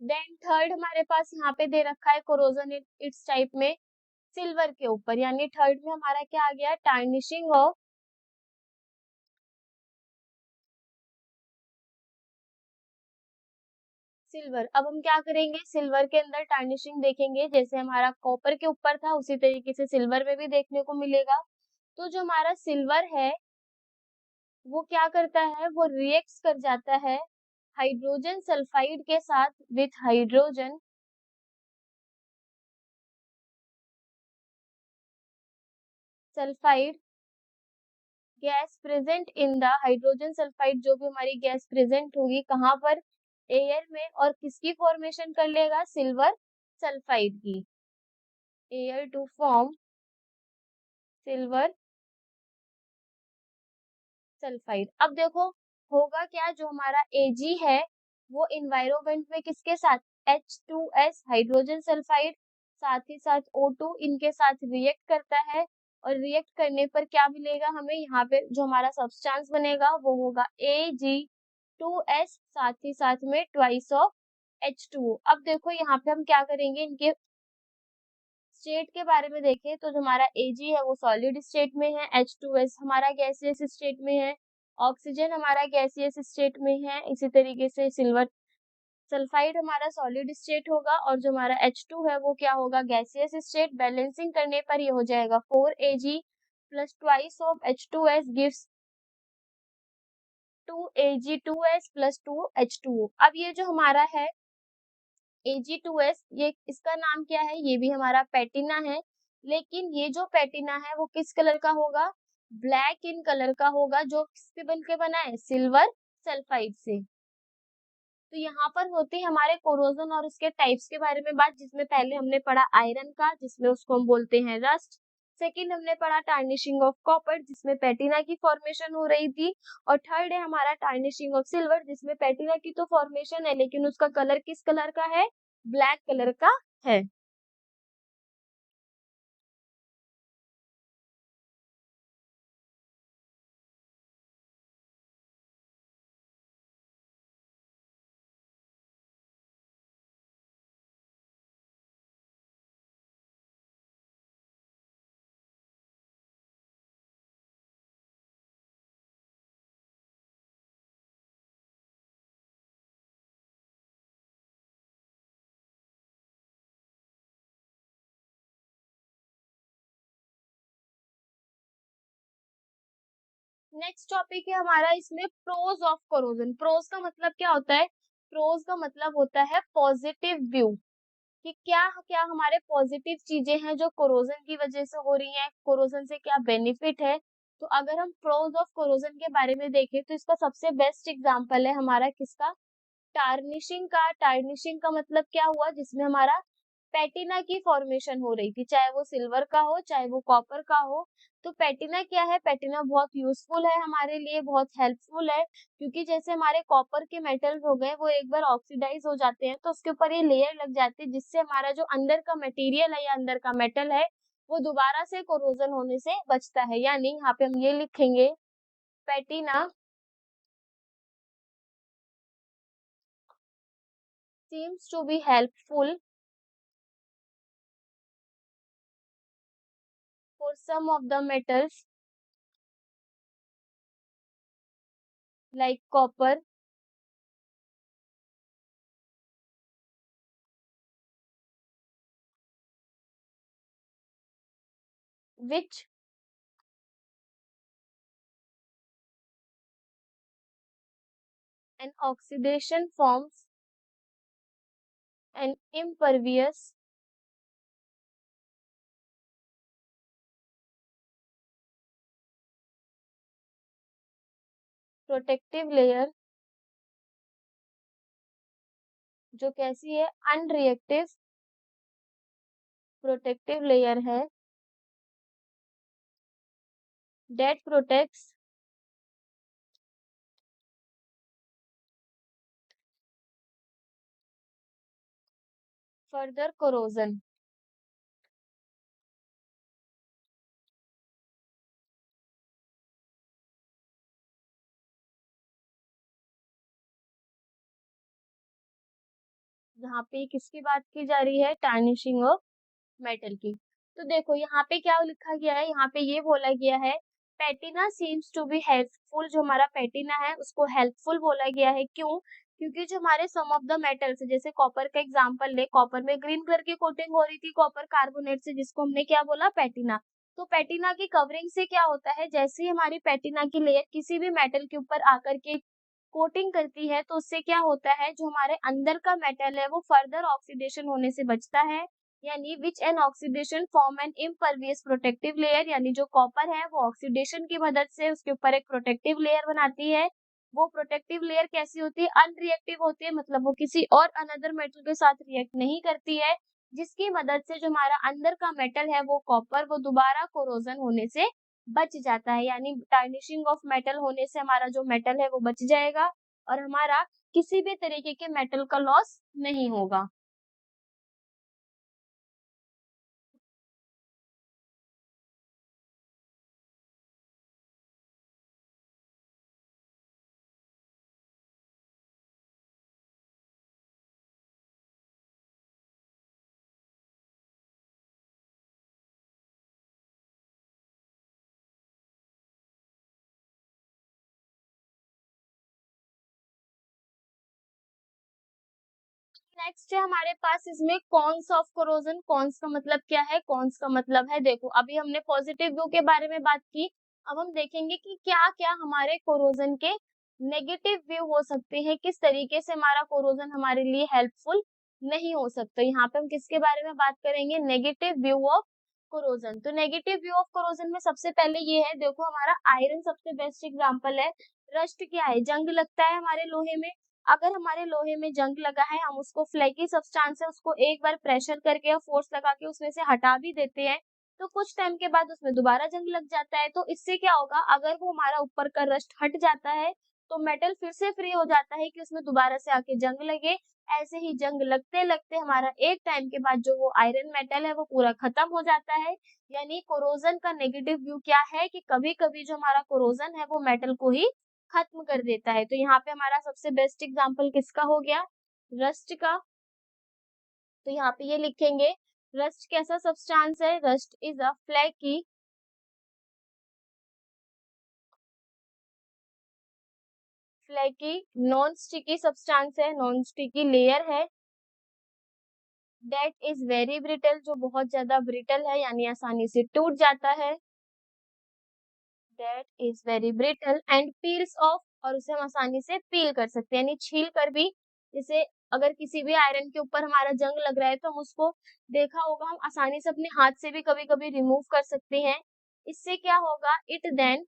देन थर्ड हमारे पास यहाँ पे दे रखा है कोरोजन इट्स टाइप में सिल्वर के ऊपर, यानी थर्ड में हमारा क्या आ गया, टार्निशिंग ऑफ सिल्वर। अब हम क्या करेंगे, सिल्वर के अंदर टार्निशिंग देखेंगे, जैसे हमारा कॉपर के ऊपर था उसी तरीके से सिल्वर में भी देखने को मिलेगा। तो जो हमारा सिल्वर है वो क्या करता है, वो रिएक्ट कर जाता है हाइड्रोजन सल्फाइड के साथ with hydrogen sulphide gas present in the, hydrogen sulphide जो भी हमारी गैस प्रेजेंट होगी कहाँ पर, एयर में, और किसकी फॉर्मेशन कर लेगा, सिल्वर सल्फाइड की, air to form silver sulphide. अब देखो होगा क्या, जो हमारा Ag है वो इन्वायरमेंट में किसके साथ, H2S हाइड्रोजन सल्फाइड साथ ही साथ O2 इनके साथ रिएक्ट करता है, और रिएक्ट करने पर क्या मिलेगा हमें, यहाँ पे जो हमारा सब्सटेंस बनेगा वो होगा Ag2S साथ ही साथ में ट्वाइस ऑफ H2O। अब देखो यहाँ पे हम क्या करेंगे, इनके स्टेट के बारे में देखें तो जो हमारा Ag है वो सॉलिड स्टेट में है, H2S हमारा गैसियस स्टेट में है, ऑक्सीजन हमारा गैसियस स्टेट में है, इसी तरीके से सिल्वर सल्फाइड हमारा सॉलिड स्टेट होगा, और जो हमारा H2 है वो क्या होगा, गैसियस स्टेट। बैलेंसिंग करने पर ये हो जाएगा 4Ag plus twice of H2S gives 2Ag2S plus 2H2O। अब ये जो हमारा है Ag2S, ये इसका नाम क्या है, ये भी हमारा पैटिना है, लेकिन ये जो पैटिना है वो किस कलर का होगा, ब्लैक इन कलर का होगा, जो किससे बन के बना है, सिल्वर सल्फाइड से। तो यहाँ पर होती है हमारे कोरोजन और उसके टाइप्स के बारे में बात, जिसमें पहले हमने पढ़ा आयरन का, जिसमें उसको हम बोलते हैं रस्ट। सेकंड हमने पढ़ा टार्निशिंग ऑफ कॉपर, जिसमें पैटिना की फॉर्मेशन हो रही थी, और थर्ड है हमारा टार्निशिंग ऑफ सिल्वर, जिसमें पैटिना की तो फॉर्मेशन है लेकिन उसका कलर किस कलर का है, ब्लैक कलर का है। नेक्स्ट टॉपिक है हमारा इसमें प्रोज ऑफ कोरोजन। प्रोज का मतलब क्या होता है, प्रोज का मतलब होता है पॉजिटिव व्यू, कि क्या क्या हमारे पॉजिटिव चीजें हैं जो कोरोजन की वजह से हो रही हैं, कोरोजन से क्या बेनिफिट है। तो अगर हम प्रोज ऑफ कोरोजन के बारे में देखें तो इसका सबसे बेस्ट एग्जांपल है हमारा किसका, टार्निशिंग का। टार्निशिंग का मतलब क्या हुआ, जिसमें हमारा पैटिना की फॉर्मेशन हो रही थी, चाहे वो सिल्वर का हो चाहे वो कॉपर का हो। तो पैटिना क्या है, पैटिना बहुत यूजफुल है हमारे लिए, बहुत हेल्पफुल है, क्योंकि जैसे हमारे कॉपर के मेटल्स हो गए वो एक बार ऑक्सीडाइज हो जाते हैं तो उसके ऊपर ये लेयर लग जाती है, जिससे हमारा जो अंदर का मटेरियल है या अंदर का मेटल है वो दोबारा से कोरोजन होने से बचता है। यानी यहाँ पे हम ये लिखेंगे, पैटिना seems to be helpful for some of the metals like copper, which an oxidation forms an impervious protective layer जो कैसी है, अनरिएक्टिव प्रोटेक्टिव लेयर है that protects further corrosion। यहाँ पे किसकी बात की जा रही है, टार्निशिंग ऑफ मेटल की। तो देखो यहाँ पे क्या लिखा गया है, यहाँ पे ये बोला गया है पैटिना सीम्स टू बी हेल्पफुल, जो हमारा पैटिना है उसको हेल्पफुल बोला गया है। क्यों? क्योंकि जो हमारे सम ऑफ द मेटल्स, जैसे कॉपर का एग्जांपल ले, कॉपर में ग्रीन कलर की कोटिंग हो रही थी कॉपर कार्बोनेट से, जिसको हमने क्या बोला, पैटिना। तो पैटिना की कवरिंग से क्या होता है, जैसे ही हमारी पैटिना की लेयर किसी भी मेटल के ऊपर आकर के कोटिंग करती है, तो उससे क्या होता है, जो हमारे अंदर का मेटल है वो फर्दर ऑक्सीडेशन होने से बचता है। यानी which an oxidation form an impervious protective layer, यानी जो कॉपर है वो ऑक्सीडेशन की मदद से उसके ऊपर एक प्रोटेक्टिव लेयर बनाती है। वो प्रोटेक्टिव लेयर कैसी होती है, अनरिएक्टिव होती है, मतलब वो किसी और अनदर मेटल के साथ रिएक्ट नहीं करती है, जिसकी मदद से जो हमारा अंदर का मेटल है वो कॉपर, वो दोबारा कोरोजन होने से बच जाता है। यानी टार्निशिंग ऑफ मेटल होने से हमारा जो मेटल है वो बच जाएगा और हमारा किसी भी तरीके के मेटल का लॉस नहीं होगा। नेक्स्ट है हमारे पास इसमें कॉन्स ऑफ कोरोजन। कॉन्स का मतलब क्या है, कॉन्स का मतलब है, देखो अभी हमने पॉजिटिव व्यू के बारे में बात की, अब हम देखेंगे कि क्या क्या हमारे कोरोजन के नेगेटिव व्यू हो सकते हैं, किस तरीके से हमारा कोरोजन हमारे लिए हेल्पफुल नहीं हो सकता। यहाँ पे हम किसके बारे में बात करेंगे, नेगेटिव व्यू ऑफ कोरोजन। तो नेगेटिव व्यू ऑफ कोरोजन में सबसे पहले ये है, देखो हमारा आयरन सबसे बेस्ट एग्जाम्पल है। रस्ट क्या है, जंग लगता है हमारे लोहे में। अगर हमारे लोहे में जंग लगा है, हम उसको फ्लैकी सब्सटेंस है, उसको एक बार प्रेशर करके या फोर्स लगा के उसमें से हटा भी देते हैं, तो कुछ टाइम के बाद उसमें दोबारा जंग लग जाता है। तो इससे क्या होगा, अगर वो हमारा ऊपर का रस्ट हट जाता है तो मेटल फिर से फ्री हो जाता है कि उसमें दोबारा से आके जंग लगे। ऐसे ही जंग लगते लगते हमारा एक टाइम के बाद जो वो आयरन मेटल है वो पूरा खत्म हो जाता है। यानी कोरोजन का नेगेटिव व्यू क्या है कि कभी कभी जो हमारा कोरोजन है वो मेटल को ही खत्म कर देता है। तो यहाँ पे हमारा सबसे बेस्ट एग्जांपल किसका हो गया, रस्ट का। तो यहाँ पे ये लिखेंगे, रस्ट कैसा सब्सटेंस है, rust is a flaky non sticky substance है, नॉन स्टिकी लेयर है। दैट इज वेरी ब्रिटल, जो बहुत ज्यादा ब्रिटल है यानी आसानी से टूट जाता है। That is very brittle and peels of, और उसे हम आसानी से पील कर सकते हैं, यानी छील कर भी। जैसे अगर किसी भी आयरन के ऊपर हमारा जंग लग रहा है तो हम उसको, देखा होगा, हम आसानी से अपने हाथ से भी कभी कभी रिमूव कर सकते हैं। इससे क्या होगा, it then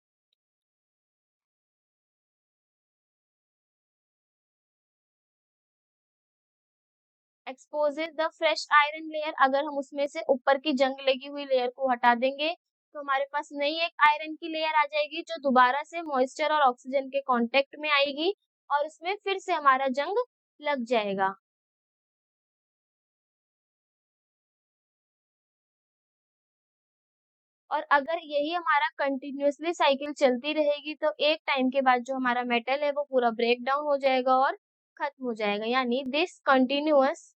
exposes the fresh iron layer. अगर हम उसमें से ऊपर की जंग लगी हुई लेयर को हटा देंगे तो हमारे पास नई एक आयरन की लेयर आ जाएगी, जो दोबारा से मॉइस्चर और ऑक्सीजन के कांटेक्ट में आएगी और उसमें फिर से हमारा जंग लग जाएगा। और अगर यही हमारा कंटिन्यूअसली साइकिल चलती रहेगी तो एक टाइम के बाद जो हमारा मेटल है वो पूरा ब्रेक डाउन हो जाएगा और खत्म हो जाएगा। यानी दिस कंटिन्यूअस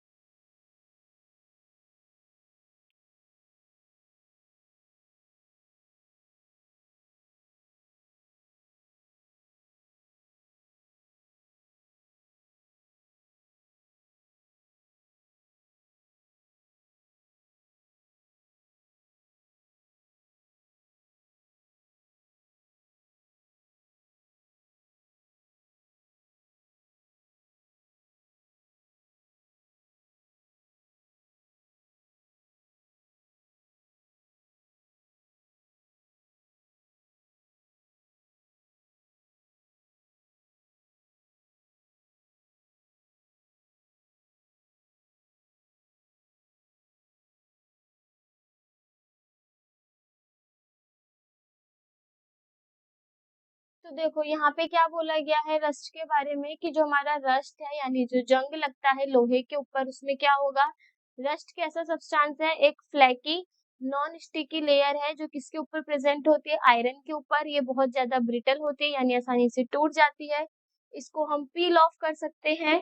तो देखो यहाँ पे क्या बोला गया है रस्ट के बारे में कि जो हमारा रस्ट है यानी जो जंग लगता है लोहे के ऊपर उसमें क्या होगा। रस्ट कैसा सब्सटेंस है, एक फ्लैकी नॉन स्टिकी लेयर है जो किसके ऊपर प्रेजेंट होती है, आयरन के ऊपर। ये बहुत ज्यादा ब्रिटल होती है यानी आसानी से टूट जाती है। इसको हम पील ऑफ कर सकते हैं।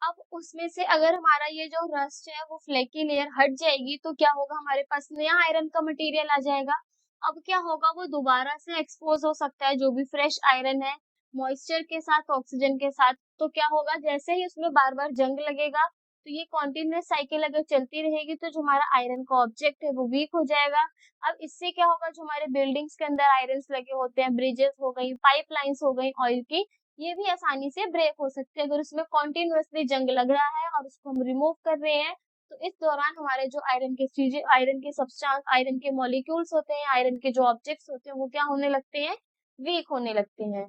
अब उसमें से अगर हमारा ये जो रस्ट है वो फ्लेकी लेयर हट जाएगी तो क्या होगा, हमारे पास नया आयरन का मटेरियल आ जाएगा। अब क्या होगा, वो दोबारा से एक्सपोज हो सकता है जो भी फ्रेश आयरन है मॉइस्चर के साथ, ऑक्सीजन के साथ। तो क्या होगा, जैसे ही उसमें बार बार जंग लगेगा तो ये कॉन्टिन्यूस साइकिल अगर चलती रहेगी तो जो हमारा आयरन का ऑब्जेक्ट है वो वीक हो जाएगा। अब इससे क्या होगा, जो हमारे बिल्डिंग्स के अंदर आयरन्स लगे होते हैं, ब्रिजेस हो गई, पाइपलाइंस हो गई ऑयल की, ये भी आसानी से ब्रेक हो सकते हैं अगर उसमें कॉन्टिन्यूअसली जंग लग रहा है और उसको हम रिमूव कर रहे हैं। तो इस दौरान हमारे जो आयरन के चीजें, आयरन के सब्सटेंस, आयरन के मॉलिक्यूल्स होते हैं, आयरन के जो ऑब्जेक्ट्स होते हैं वो क्या होने लगते हैं, वीक होने लगते हैं।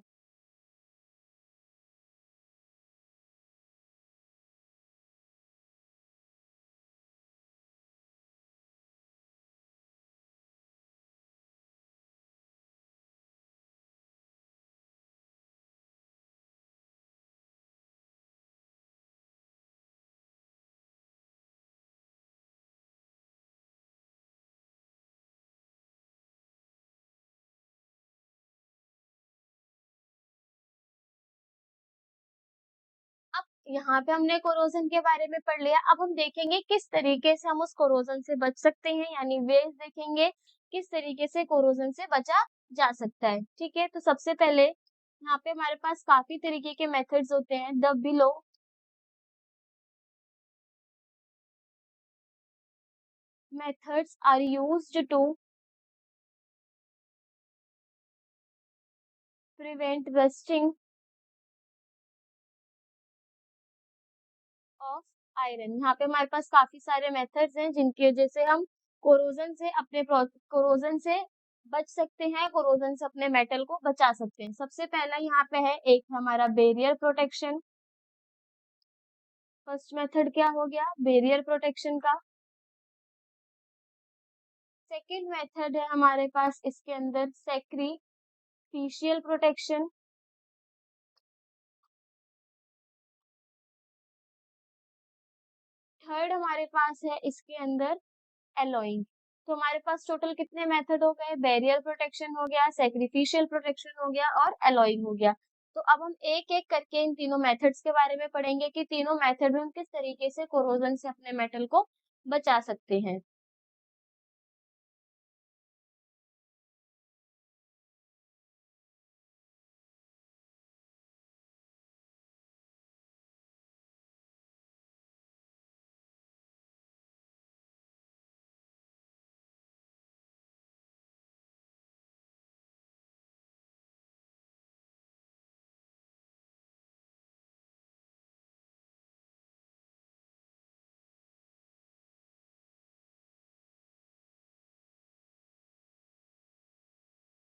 अब यहाँ पे हमने कोरोजन के बारे में पढ़ लिया। अब हम देखेंगे किस तरीके से हम उस कोरोजन से बच सकते हैं, यानी वेज देखेंगे किस तरीके से कोरोजन से बचा जा सकता है। ठीक है, तो सबसे पहले यहाँ पे हमारे पास काफी तरीके के मेथड्स होते हैं। The below methods are used to prevent rusting of iron. यहाँ पे हमारे पास काफी सारे मेथड्स हैं जिनकी वजह से हम कोरोजन से बच सकते हैं, कोरोजन से अपने मेटल को बचा सकते हैं। सबसे पहला यहाँ पे है एक हमारा बैरियर प्रोटेक्शन। फर्स्ट मेथड क्या हो गया, बैरियर प्रोटेक्शन का। सेकेंड मेथड है हमारे पास इसके अंदर सैक्रिफिशियल प्रोटेक्शन। थर्ड हमारे पास है इसके अंदर एलोइंग। तो हमारे पास टोटल कितने मेथड हो गए, बैरियर प्रोटेक्शन हो गया, सैक्रिफिशियल प्रोटेक्शन हो गया और एलोइंग हो गया। तो अब हम एक एक करके इन तीनों मेथड्स के बारे में पढ़ेंगे कि तीनों मेथड में हम किस तरीके से कोरोजन से अपने मेटल को बचा सकते हैं।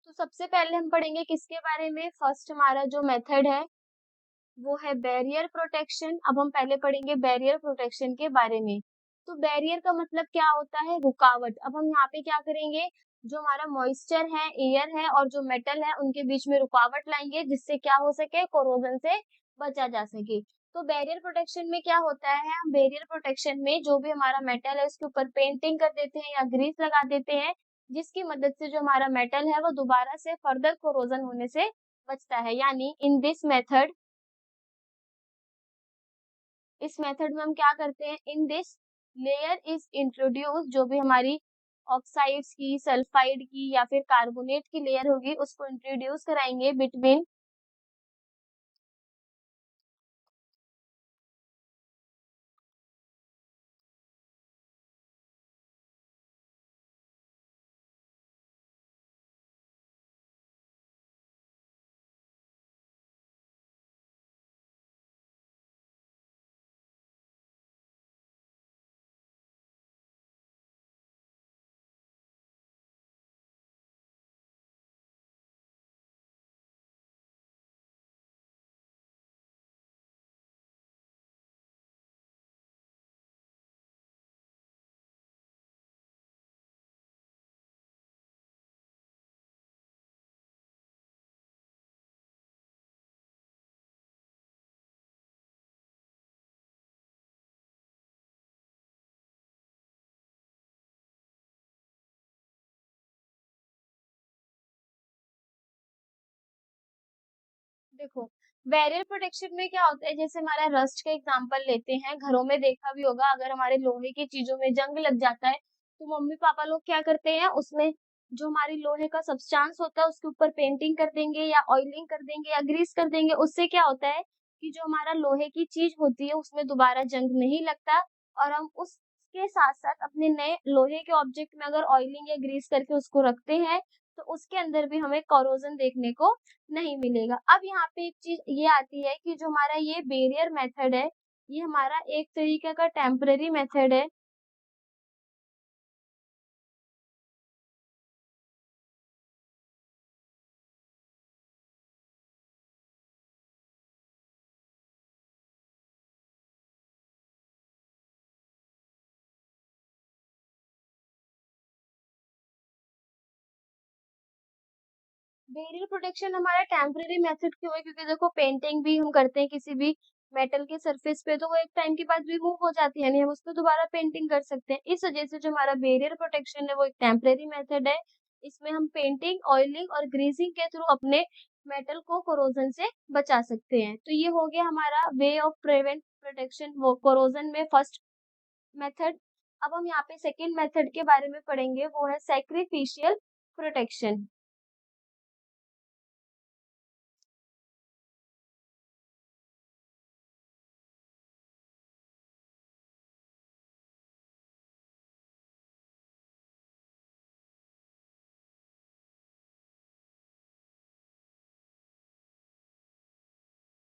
तो सबसे पहले हम पढ़ेंगे किसके बारे में, फर्स्ट हमारा जो मेथड है वो है बैरियर प्रोटेक्शन। अब हम पहले पढ़ेंगे बैरियर प्रोटेक्शन के बारे में। तो बैरियर का मतलब क्या होता है, रुकावट। अब हम यहाँ पे क्या करेंगे, जो हमारा मॉइस्चर है, एयर है और जो मेटल है उनके बीच में रुकावट लाएंगे जिससे क्या हो सके, कोरोजन से बचा जा सके। तो बैरियर प्रोटेक्शन में क्या होता है, हम बैरियर प्रोटेक्शन में जो भी हमारा मेटल है उसके ऊपर पेंटिंग कर देते हैं या ग्रीस लगा देते हैं, जिसकी मदद से जो हमारा मेटल है वो दोबारा से फर्दर कोरोजन होने से बचता है। यानी इन दिस मेथड, इस मेथड में हम क्या करते हैं, in this layer is introduce, जो भी हमारी ऑक्साइड्स की, सल्फाइड की या फिर कार्बोनेट की लेयर होगी उसको इंट्रोड्यूस कराएंगे बिटवीन देखो, बैरियर प्रोटेक्शन में क्या होता है, जैसे हमारा रस्ट का एग्जांपल लेते हैं, घरों में देखा भी होगा, अगर हमारे लोहे की चीजों में जंग लग जाता है तो मम्मी पापा लोग क्या करते हैं, उसमें जो हमारी लोहे का सब्सटेंस होता है उसके ऊपर पेंटिंग कर देंगे या ऑयलिंग कर देंगे या ग्रीस कर देंगे। उससे क्या होता है कि जो हमारा लोहे की चीज होती है उसमें दोबारा जंग नहीं लगता, और हम उसके साथ साथ अपने नए लोहे के ऑब्जेक्ट में अगर ऑयलिंग या ग्रीस करके उसको रखते हैं तो उसके अंदर भी हमें कॉरोजन देखने को नहीं मिलेगा। अब यहाँ पे एक चीज ये आती है कि जो हमारा ये बैरियर मेथड है, ये हमारा एक तरीके का टेम्पररी मेथड है। बैरियर प्रोटेक्शन हमारा टेम्पररी मेथड क्यों है, क्योंकि देखो पेंटिंग भी हम करते हैं किसी भी मेटल के सरफेस पे तो वो एक टाइम के बाद रिमूव हो जाती है, यानी हम उस पर दोबारा पेंटिंग कर सकते हैं। इस वजह से जो हमारा बैरियर प्रोटेक्शन है वो एक टेम्पररी मेथड है। इसमें हम पेंटिंग, ऑयलिंग और ग्रीसिंग के थ्रू अपने मेटल को कोरोजन से बचा सकते हैं। तो ये हो गया हमारा वे ऑफ प्रिवेंट प्रोटेक्शन वो कोरोजन में फर्स्ट मेथड। अब हम यहाँ पे सेकेंड मेथड के बारे में पढ़ेंगे, वो है सैक्रिफिशियल प्रोटेक्शन।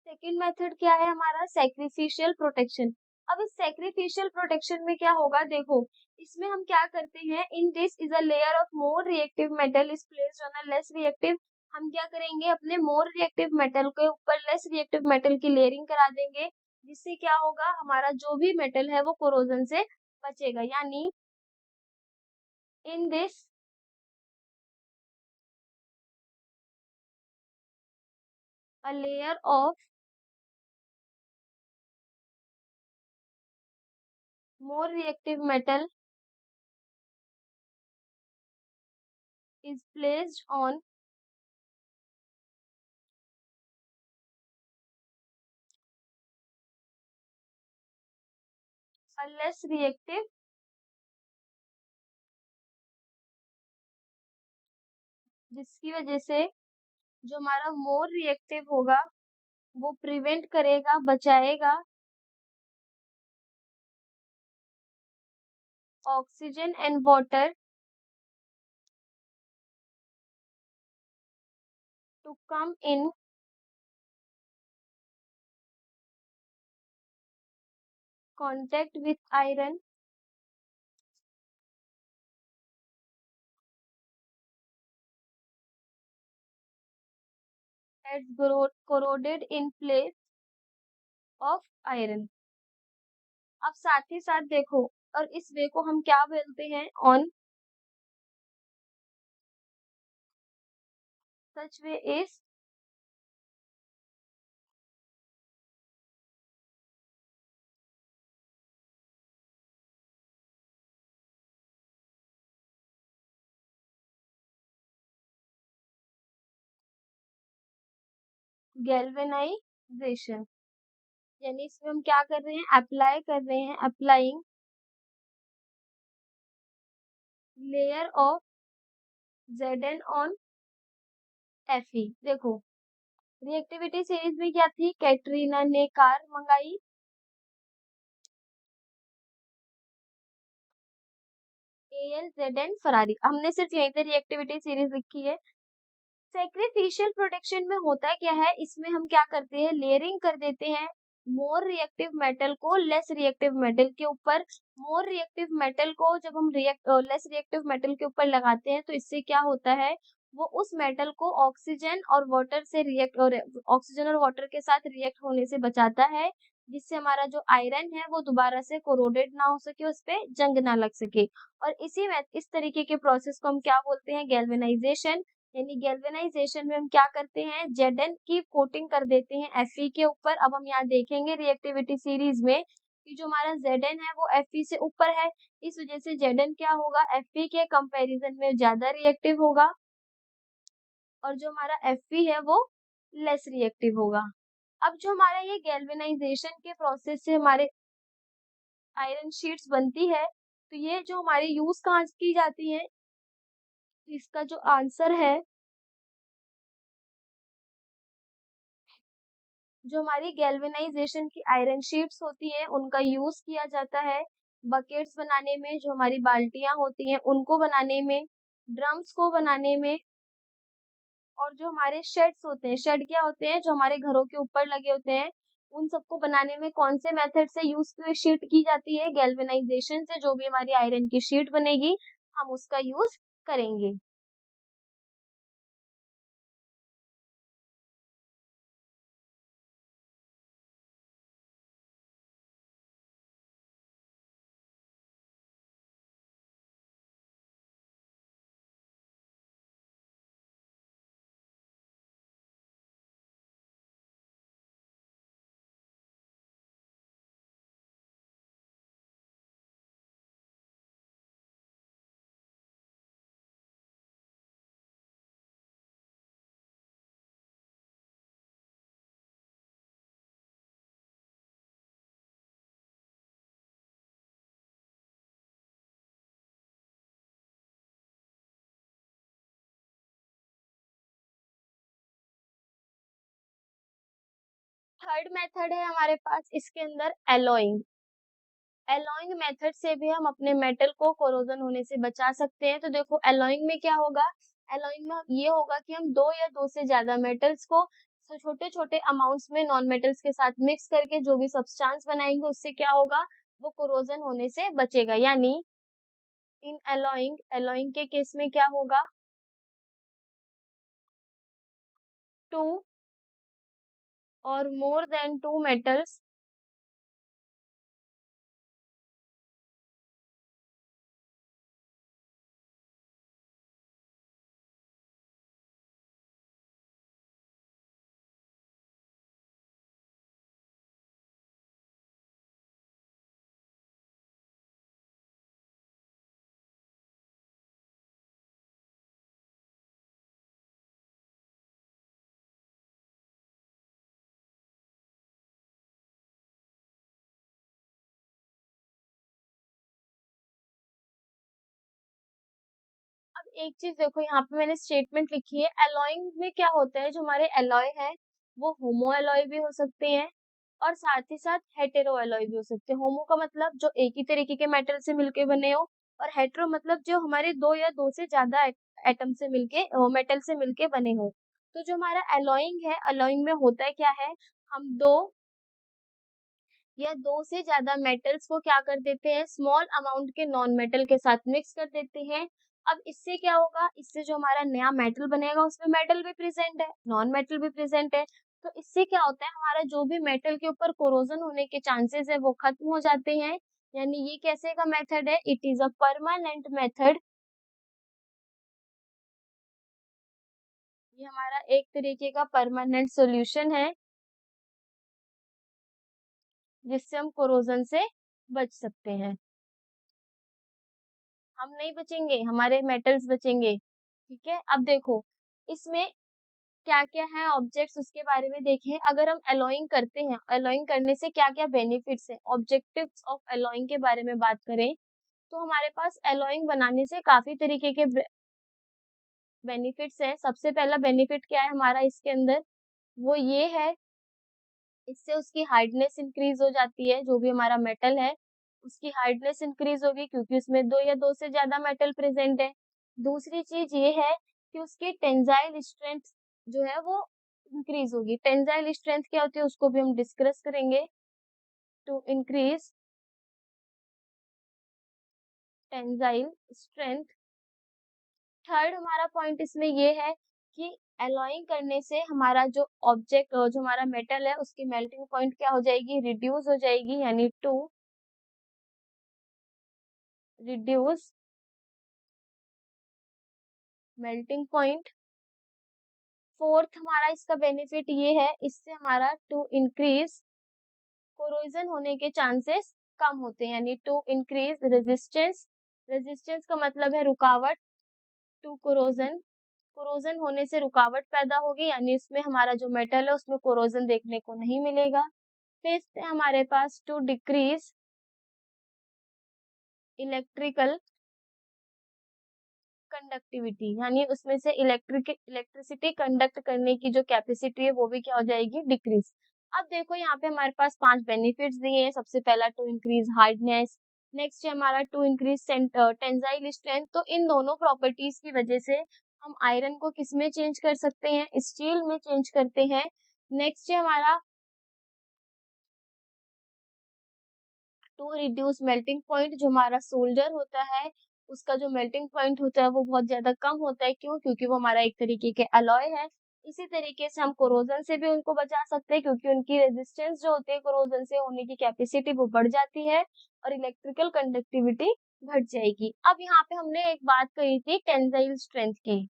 सेकेंड मेथड क्या है हमारा, सैक्रिफिशियल प्रोटेक्शन। अब इस सैक्रिफिशियल प्रोटेक्शन में क्या होगा, देखो इसमें हम क्या करते हैं, in this is a layer of more reactive metal is placed on a less reactive. हम क्या करेंगे, अपने मोर रिएक्टिव मेटल के ऊपर लेस रिएक्टिव मेटल की लेयरिंग करा देंगे, जिससे क्या होगा, हमारा जो भी मेटल है वो कोरोजन से बचेगा। यानी in this a layer of more reactive metal is placed on a less reactive, जिसकी वजह से जो हमारा मोर रिएक्टिव होगा वो प्रिवेंट करेगा, बचाएगा oxygen and water to come in contact with iron that's corroded in place of iron। अब साथ ही साथ देखो, और इस वे को हम क्या बोलते हैं, on such way is galvanisation. यानी इसमें हम क्या कर रहे हैं, अप्लाई कर रहे हैं, applying layer of Zn on Fe। देखो रिएक्टिविटी सीरीज में क्या थी, कैटरीना ने कार मंगाई, ALZn फरारी, हमने सिर्फ यहीं पे रिएक्टिविटी सीरीज लिखी है। सैक्रिफिशियल प्रोटेक्शन में होता क्या है, इसमें हम क्या करते हैं, लेयरिंग कर देते हैं मोर रिएक्टिव मेटल को लेस रिएक्टिव मेटल के ऊपर। मोर रिएक्टिव मेटल को जब हम लेस रिएक्टिव मेटल के ऊपर लगाते हैं तो इससे क्या होता है, वो उस मेटल को ऑक्सीजन और वाटर से रिएक्ट और ऑक्सीजन और वाटर के साथ रिएक्ट होने से बचाता है, जिससे हमारा जो आयरन है वो दोबारा से कोरोडेड ना हो सके, उस पे जंग ना लग सके। और इस तरीके के प्रोसेस को हम क्या बोलते हैं, गैल्वेनाइजेशन। यानी गैल्वेनाइजेशन में हम क्या करते हैं, Zn की कोटिंग कर देते हैं Fe के ऊपर। अब हम यहाँ देखेंगे रिएक्टिविटी सीरीज में कि जो हमारा Zn है वो Fe से ऊपर है, इस वजह से Zn क्या होगा, Fe के कंपैरिजन में ज्यादा रिएक्टिव होगा, और जो हमारा Fe है वो लेस रिएक्टिव होगा। अब जो हमारा ये गैल्वेनाइजेशन के प्रोसेस से हमारे आयरन शीट्स बनती है, तो ये जो हमारी यूज कहाँ की जाती है, इसका जो आंसर है, जो हमारी गैल्वेनाइजेशन की आयरन शीट्स होती है उनका यूज किया जाता है बकेट्स बनाने में, जो हमारी बाल्टियां होती हैं उनको बनाने में, ड्रम्स को बनाने में, और जो हमारे शेड्स होते हैं, शेड क्या होते हैं, जो हमारे घरों के ऊपर लगे होते हैं, उन सबको बनाने में कौन से मेथड से यूज शीट की जाती है, गैल्वेनाइजेशन से। जो भी हमारी आयरन की शीट बनेगी हम उसका यूज करेंगे। थर्ड मेथड है हमारे पास इसके अंदर एलोइंग। एलॉइंग मेथड से भी हम अपने मेटल को कोरोजन होने से बचा सकते हैं। तो देखो एलॉइंग में क्या होगा, एलॉइंग में ये होगा कि हम दो या दो से ज्यादा मेटल्स को छोटे छोटे अमाउंट्स में नॉन मेटल्स के साथ मिक्स करके जो भी सब्सटेंस बनाएंगे उससे क्या होगा, वो कोरोजन होने से बचेगा। यानी इन एलॉइंग, एलॉइंग के केस में क्या होगा, टू और मोर देन टू मेटल्स अब एक चीज देखो, यहाँ पे मैंने स्टेटमेंट लिखी है, एलॉइंग में क्या होता है, जो हमारे एलॉय है वो होमो एलॉय भी हो सकते हैं और साथ ही साथ हेटेरो एलॉय भी हो सकते हैं। होमो का मतलब जो एक ही तरीके के मेटल से मिलके बने हो, और हेटेरो मतलब जो हमारे दो या दो से ज्यादा एटम से मिलके मेटल से मिलके बने हो। तो जो हमारा एलॉइंग है, एलॉइंग में होता है क्या है, हम दो या दो से ज्यादा मेटल्स को क्या कर देते हैं, स्मॉल अमाउंट के नॉन मेटल के साथ मिक्स कर देते हैं। अब इससे क्या होगा, इससे जो हमारा नया मेटल बनेगा उसमें मेटल भी प्रेजेंट है, नॉन मेटल भी प्रेजेंट है। तो इससे क्या होता है, हमारा जो भी मेटल के ऊपर कोरोजन होने के चांसेस है वो खत्म हो जाते हैं। यानी ये कैसे का मेथड है, it is a permanent method. ये हमारा एक तरीके का परमानेंट सॉल्यूशन है जिससे हम कोरोजन से बच सकते हैं। हम नहीं बचेंगे, हमारे मेटल्स बचेंगे। ठीक है, अब देखो इसमें क्या क्या है ऑब्जेक्ट्स, उसके बारे में देखें। अगर हम एलोइंग करते हैं, एलोइंग करने से क्या क्या बेनिफिट्स हैं, ऑब्जेक्टिव्स ऑफ एलोइंग के बारे में बात करें तो हमारे पास एलोइंग बनाने से काफी तरीके के बेनिफिट्स हैं। सबसे पहला बेनिफिट क्या है हमारा इसके अंदर, वो ये है, इससे उसकी हार्डनेस इंक्रीज हो जाती है। जो भी हमारा मेटल है उसकी हार्डनेस इंक्रीज होगी क्योंकि उसमें दो या दो से ज्यादा मेटल प्रेजेंट है। दूसरी चीज ये है कि उसकी टेंजाइल स्ट्रेंथ जो है वो इंक्रीज होगी। टेंजाइल स्ट्रेंथ क्या होती है उसको भी हम डिस्कस करेंगे। To increase tensile strength. Third हमारा पॉइंट इसमें ये है कि एलॉइंग करने से हमारा जो ऑब्जेक्ट, जो हमारा मेटल है उसकी मेल्टिंग पॉइंट क्या हो जाएगी, रिड्यूस हो जाएगी। यानी to reduce melting point. Fourth हमारा इसका बेनिफिट ये है, इससे हमारा टू इंक्रीज कोरोजन होने के चांसेस कम होते हैं। यानी टू इंक्रीज रेजिस्टेंस, रेजिस्टेंस का मतलब है रुकावट, टू कोरोजन कोरोजन होने से रुकावट पैदा होगी, यानी इसमें हमारा जो मेटल है उसमें कोरोजन देखने को नहीं मिलेगा। फिफ्थ है हमारे पास टू डिक्रीज इलेक्ट्रिकल कंडक्टिविटी, यानी उसमें से इलेक्ट्रिसिटी कंडक्ट करने की जो कैपेसिटी है वो भी क्या हो जाएगी, डिक्रीज। अब देखो यहाँ पे हमारे पास 5 बेनिफिट्स दिए हैं। सबसे पहला टू इंक्रीज हार्डनेस, नेक्स्ट है हमारा टू इंक्रीज टेंसाइल स्ट्रेंथ। तो इन दोनों प्रॉपर्टीज की वजह से हम आयरन को किस में चेंज कर सकते हैं, स्टील में चेंज करते हैं। नेक्स्ट है हमारा टू रिड्यूस मेल्टिंग पॉइंट, जो हमारा सोल्डर होता है उसका जो मेल्टिंग पॉइंट होता है वो बहुत ज्यादा कम होता है। क्यों? क्योंकि वो हमारा एक तरीके के अलॉय है। इसी तरीके से हम कोरोजन से भी उनको बचा सकते हैं, क्योंकि उनकी रेजिस्टेंस जो होती है कोरोजन से होने की कैपेसिटी वो बढ़ जाती है और इलेक्ट्रिकल कंडक्टिविटी घट जाएगी। अब यहाँ पे हमने एक बात कही थी टेंसाइल स्ट्रेंथ की।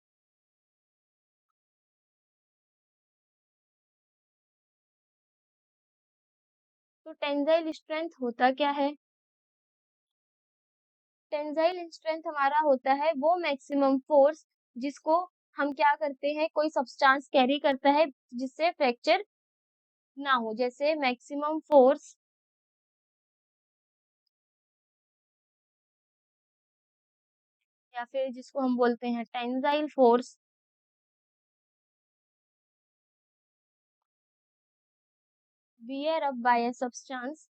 तो टेंसाइल स्ट्रेंथ होता क्या है? टेंसाइल स्ट्रेंथ हमारा होता है वो मैक्सिमम फोर्स जिसको हम क्या करते हैं, कोई सब्सटेंस कैरी करता है जिससे फ्रैक्चर ना हो, जैसे मैक्सिमम फोर्स या फिर जिसको हम बोलते हैं tensile force beer up by a substance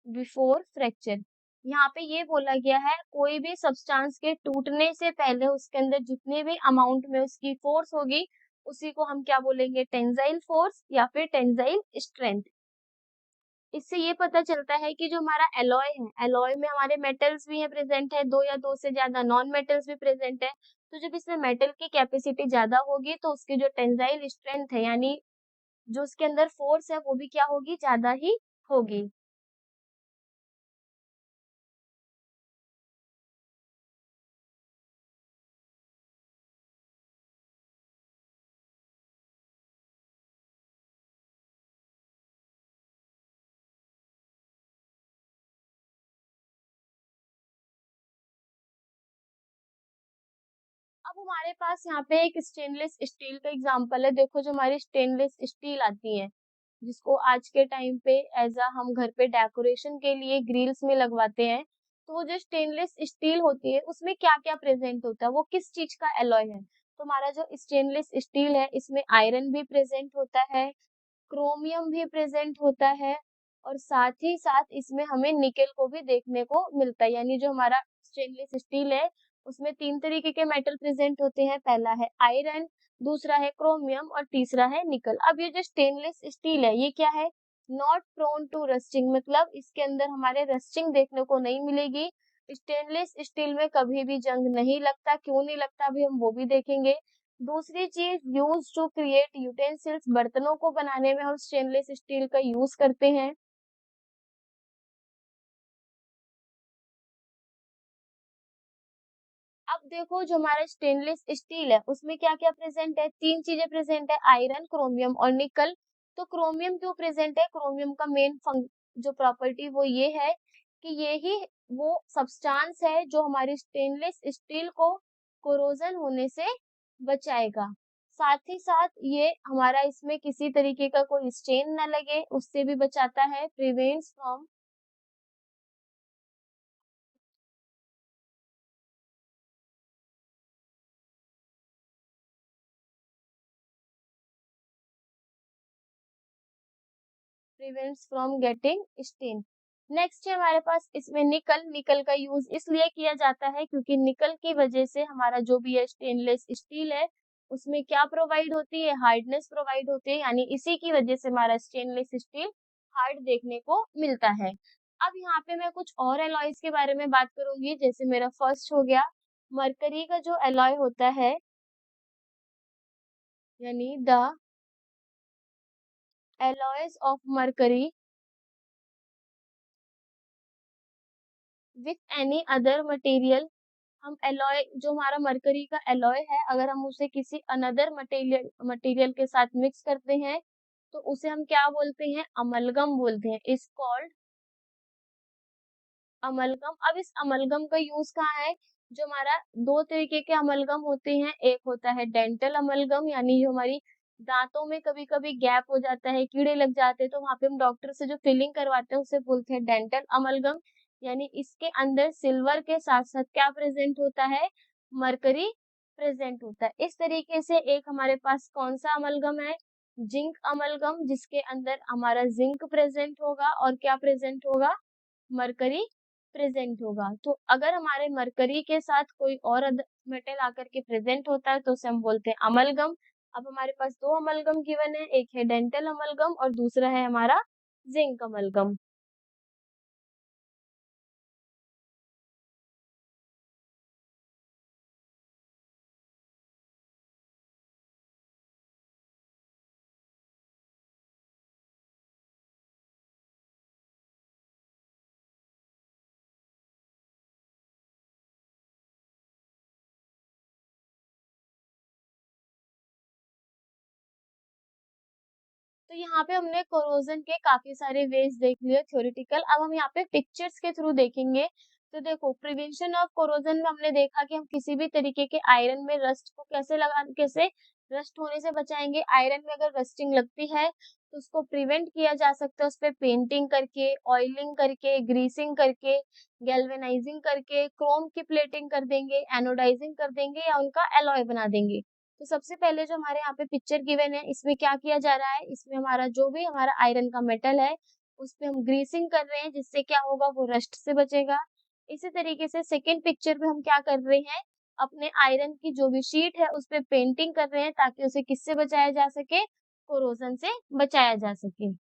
before fracture. यहाँ पे ये बोला गया है कोई भी सब्सटेंस के टूटने से पहले उसके अंदर जितने भी अमाउंट में उसकी फोर्स होगी उसी को हम क्या बोलेंगे, टेंसाइल फोर्स या फिर टेंसाइल स्ट्रेंथ। इससे ये पता चलता है कि जो हमारा एलॉय है, एलॉय में हमारे मेटल्स भी है प्रेजेंट है, दो या दो से ज्यादा नॉन मेटल्स भी प्रेजेंट है। तो जब इसमें मेटल की कैपेसिटी ज्यादा होगी तो उसकी जो टेंसाइल स्ट्रेंथ है, यानी जो उसके अंदर फोर्स है वो भी क्या होगी, ज्यादा ही होगी। अब हमारे पास यहाँ पे एक स्टेनलेस स्टील का एग्जांपल है। देखो जो हमारी स्टेनलेस स्टील आती है जिसको आज के टाइम पे एज अ हम घर पे डेकोरेशन के लिए ग्रिल्स में लगवाते हैं, तो वो जो स्टेनलेस स्टील होती है उसमें क्या क्या प्रेजेंट होता है, वो किस चीज का एलॉय है। तो हमारा जो स्टेनलेस स्टील है इसमें आयरन भी प्रेजेंट होता है, क्रोमियम भी प्रेजेंट होता है और साथ ही साथ इसमें हमें निकेल को भी देखने को मिलता है। यानी जो हमारा स्टेनलेस स्टील है उसमें तीन तरीके के मेटल प्रेजेंट होते हैं। पहला है आयरन, दूसरा है क्रोमियम और तीसरा है निकल। अब ये जो स्टेनलेस स्टील है ये क्या है, नॉट प्रोन टू रस्टिंग, मतलब इसके अंदर हमारे रस्टिंग देखने को नहीं मिलेगी। स्टेनलेस स्टील में कभी भी जंग नहीं लगता, क्यों नहीं लगता अभी हम वो भी देखेंगे। दूसरी चीज यूज टू क्रिएट यूटेंसिल्स, बर्तनों को बनाने में हम स्टेनलेस स्टील का यूज करते हैं। अब देखो जो हमारा स्टेनलेस स्टील है उसमें क्या क्या प्रेजेंट है, तीन चीजें प्रेजेंट है, आयरन, क्रोमियम और निकल। तो क्रोमियम क्यों प्रेजेंट है, क्रोमियम का मेन जो प्रॉपर्टी वो ये है कि ये ही वो सब्सटेंस है जो हमारी स्टेनलेस स्टील को कोरोजन होने से बचाएगा। साथ ही साथ ये हमारा इसमें किसी तरीके का कोई स्टेन ना लगे उससे भी बचाता है, prevents from prevents from getting stain. Next है हमारे पास इसमें निकल। निकल का यूज इसलिए किया जाता है क्योंकि निकल की वजह से हमारा जो भी है स्टेनलेस स्टील है उसमें क्या प्रोवाइड होती है, हार्डनेस प्रोवाइड होती है, यानी इसी की वजह से हमारा स्टेनलेस स्टील हार्ड देखने को मिलता है। अब यहाँ पे मैं कुछ और एलॉयज के बारे में बात करूंगी। जैसे मेरा फर्स्ट हो गया मरकरी का जो एलॉय होता है, यानी the alloys of mercury with any other material। हम एलॉय जो हमारा मरकरी का एलॉय है अगर हम उसे किसी अनदर मटेरियल मटेरियल के साथ मिक्स करते हैं तो उसे हम क्या बोलते हैं, अमलगम बोलते हैं, इज कॉल्ड अमलगम। अब इस अमलगम का यूज कहाँ है, जो हमारा दो तरीके के अमलगम होते हैं, एक होता है डेंटल अमलगम, यानी जो हमारी दांतों में कभी कभी गैप हो जाता है, कीड़े लग जाते हैं, तो वहां पे हम डॉक्टर से जो फिलिंग करवाते हैं उसे बोलते हैं डेंटल अमलगम। यानी इसके अंदर सिल्वर के साथ साथ क्या प्रेजेंट होता है, मरकरी प्रेजेंट होता है। इस तरीके से एक हमारे पास कौन सा अमलगम है, जिंक अमलगम, जिसके अंदर हमारा जिंक प्रेजेंट होगा और क्या प्रेजेंट होगा, मरकरी प्रेजेंट होगा। तो अगर हमारे मरकरी के साथ कोई और मेटल आकर के प्रेजेंट होता है तो उसे हम बोलते हैं अमलगम। अब हमारे पास दो अमलगम गिवन है, एक है डेंटल अमलगम और दूसरा है हमारा जिंक अमलगम। तो यहाँ पे हमने कोरोजन के काफी सारे वेज देख लिए थ्योरेटिकल। अब हम यहाँ पे पिक्चर्स के थ्रू देखेंगे। तो देखो, प्रिवेंशन ऑफ कोरोजन में हमने देखा कि हम किसी भी तरीके के आयरन में रस्ट को कैसे रस्ट होने से बचाएंगे। आयरन में अगर रस्टिंग लगती है तो उसको प्रिवेंट किया जा सकता है, उस पे पेंटिंग करके, ऑयलिंग करके, ग्रीसिंग करके, गैल्वेनाइजिंग करके, क्रोम की प्लेटिंग कर देंगे, एनोडाइजिंग कर देंगे या उनका एलॉय बना देंगे। तो सबसे पहले जो हमारे यहाँ पे पिक्चर गिवन है, इसमें क्या किया जा रहा है, इसमें हमारा जो भी हमारा आयरन का मेटल है उस पे हम ग्रीसिंग कर रहे हैं, जिससे क्या होगा, वो रस्ट से बचेगा। इसी तरीके से सेकेंड पिक्चर में हम क्या कर रहे हैं, अपने आयरन की जो भी शीट है उस पे पेंटिंग कर रहे हैं ताकि उसे किससे बचाया जा सके, कोरोजन से बचाया जा सके।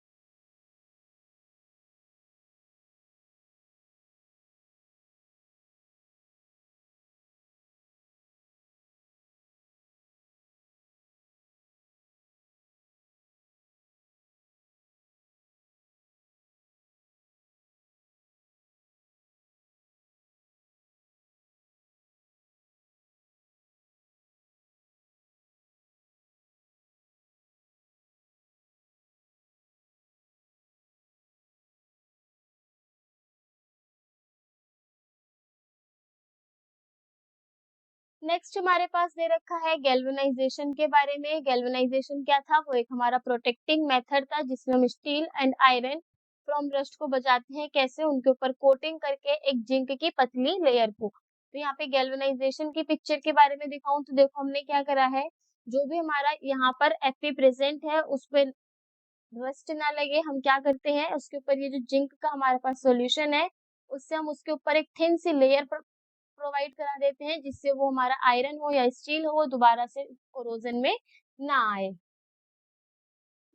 नेक्स्ट हमारे पास दे रखा है गैल्वेनाइजेशन के बारे में। गैल्वेनाइजेशन क्या था, वो एक हमारा प्रोटेक्टिंग मेथड था जिसमें हम steel and iron from rust को बचाते हैं। कैसे, उनके ऊपर कोटिंग करके एक जिंक की पतली लेयर को। तो यहाँ पे गैल्वेनाइजेशन की पिक्चर के बारे में दिखाऊं तो देखो हमने क्या करा है, जो भी हमारा यहाँ पर Fe प्रेजेंट है उस पर रस्ट ना लगे, हम क्या करते हैं, उसके ऊपर ये जो जिंक का हमारे पास सॉल्यूशन है उससे हम उसके ऊपर एक थिन सी लेयर प्रोवाइड करा देते हैं, जिससे वो हमारा आयरन हो या स्टील हो वो दोबारा से कोरोजन में ना आए।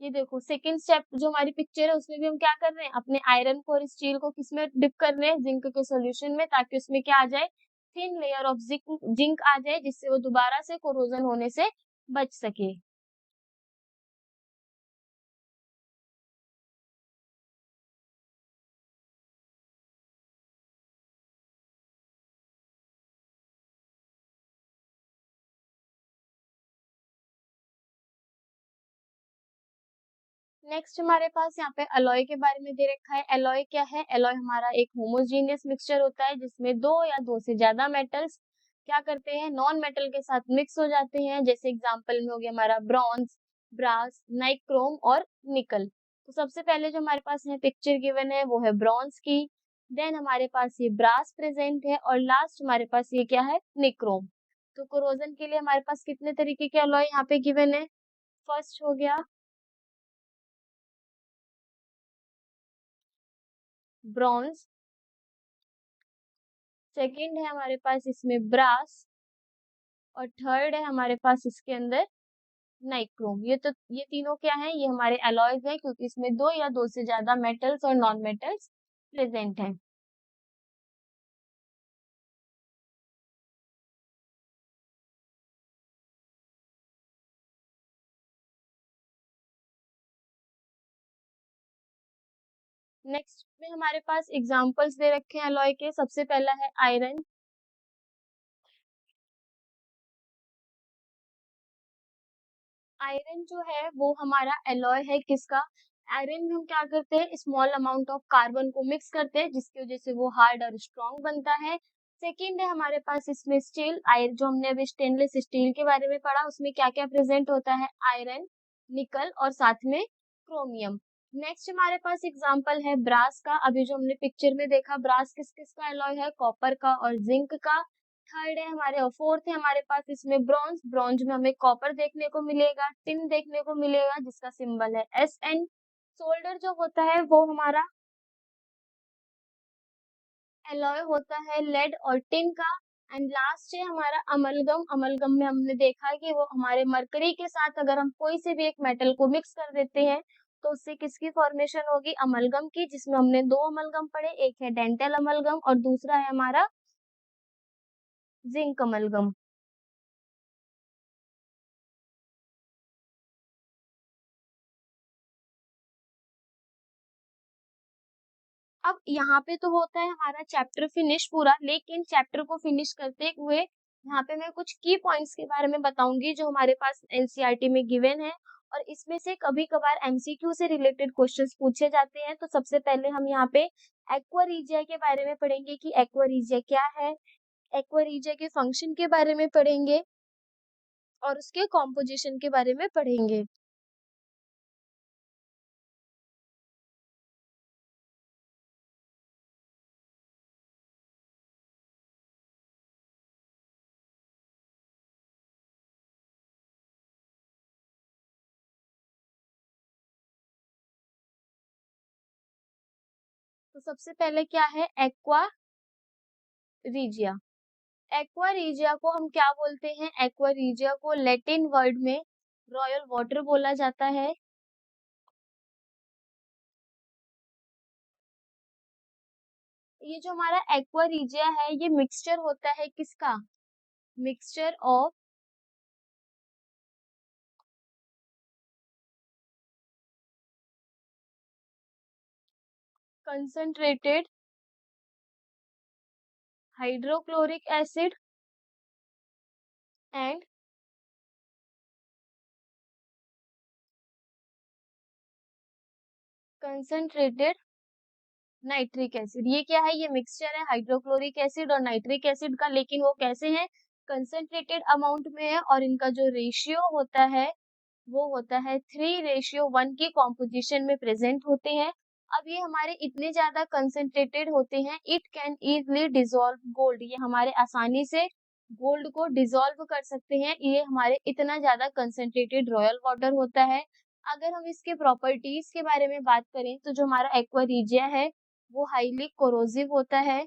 ये देखो सेकंड स्टेप जो हमारी पिक्चर है उसमें भी हम क्या कर रहे हैं, अपने आयरन को और स्टील को किसमें डिप कर रहे हैं, जिंक के सॉल्यूशन में, ताकि उसमें क्या आ जाए, थिन लेयर ऑफ जिंक आ जाए, जिससे वो दोबारा से कोरोजन होने से बच सके। नेक्स्ट हमारे पास यहाँ पे अलॉय के बारे में दे रखा है। अलॉय क्या है, अलॉय हमारा एक होमोजीनियस मिक्सचर होता है जिसमें दो या दो से ज्यादा मेटल्स क्या करते हैं, नॉन मेटल के साथ मिक्स हो जाते हैं। जैसे एग्जांपल में हो गया हमारा ब्रॉन्ज, ब्रास, नाइक्रोम और निकल। तो सबसे पहले जो हमारे पास यहाँ पिक्चर गिवन है वो है ब्रॉन्ज की, देन हमारे पास ये ब्रास प्रेजेंट है और लास्ट हमारे पास ये क्या है, निक्रोम। तो कोरोजन के लिए हमारे पास कितने तरीके के अलॉय यहाँ पे गिवन है, फर्स्ट हो गया ब्रॉन्ज, सेकंड है हमारे पास इसमें ब्रास और थर्ड है हमारे पास इसके अंदर नाइक्रोम। ये तीनों क्या है, ये हमारे अलॉयज हैं क्योंकि इसमें दो या दो से ज्यादा मेटल्स और नॉन मेटल्स प्रेजेंट हैं। नेक्स्ट में हमारे पास एग्जांपल्स दे रखे हैं अलॉय के। सबसे पहला है आयरन। आयरन जो है वो हमारा एलॉय है किसका, आयरन में हम क्या करते हैं, स्मॉल अमाउंट ऑफ कार्बन को मिक्स करते हैं जिसकी वजह से वो हार्ड और स्ट्रॉन्ग बनता है। सेकेंड है हमारे पास इसमें स्टील आयरन, जो हमने अभी स्टेनलेस स्टील के बारे में पढ़ा, उसमें क्या क्या प्रेजेंट होता है, आयरन, निकल और साथ में क्रोमियम। नेक्स्ट हमारे पास एग्जांपल है ब्रास का, अभी जो हमने पिक्चर में देखा ब्रास किस किस का एलॉय है, कॉपर का और जिंक का। थर्ड है हमारे, और फोर्थ है हमारे पास इसमें ब्रॉन्ज, ब्रॉन्ज में हमें कॉपर देखने को मिलेगा, टिन देखने को मिलेगा जिसका सिंबल है SN। सोल्डर जो होता है वो हमारा एलॉय होता है लेड और टिन का। एंड लास्ट है हमारा अमलगम, अमलगम में हमने देखा है कि वो हमारे मरकरी के साथ अगर हम कोई से भी एक मेटल को मिक्स कर देते हैं तो उससे किसकी फॉर्मेशन होगी, अमलगम की, जिसमें हमने दो अमलगम पढ़े, एक है डेंटल अमलगम और दूसरा है हमारा जिंक अमलगम। अब यहाँ पे तो होता है हमारा चैप्टर फिनिश पूरा, लेकिन चैप्टर को फिनिश करते हुए यहाँ पे मैं कुछ की पॉइंट्स के बारे में बताऊंगी जो हमारे पास एनसीईआरटी में गिवन है, और इसमें से कभी कभार एमसीक्यू से रिलेटेड क्वेश्चंस पूछे जाते हैं। तो सबसे पहले हम यहाँ पे एक्वारीजिया के बारे में पढ़ेंगे कि एक्वारीजिया क्या है, एक्वारीजिया के फंक्शन के बारे में पढ़ेंगे और उसके कॉम्पोजिशन के बारे में पढ़ेंगे। तो सबसे पहले क्या है एक्वारीजिया। एक्वारीजिया को हम क्या बोलते हैं, एक्वारीजिया को लैटिन वर्ड में रॉयल वाटर बोला जाता है। ये जो हमारा एक्वारीजिया है ये मिक्सचर होता है किसका, mixture of concentrated hydrochloric acid and concentrated nitric acid. ये क्या है, ये मिक्सचर है हाइड्रोक्लोरिक एसिड और नाइट्रिक एसिड का, लेकिन वो कैसे है, कंसंट्रेटेड अमाउंट में है, और इनका जो रेशियो होता है वो होता है 3:1 की कॉम्पोजिशन में प्रेजेंट होते हैं। अब ये हमारे इतने ज्यादा कंसंट्रेटेड होते हैं, it can easily dissolve gold, ये हमारे आसानी से गोल्ड को डिसॉल्व कर सकते हैं, ये हमारे इतना ज्यादा कंसंट्रेटेड रॉयल वाटर होता है। अगर हम इसके प्रॉपर्टीज के बारे में बात करें तो जो हमारा एक्वारीजिया है वो हाईली कोरोसिव होता है,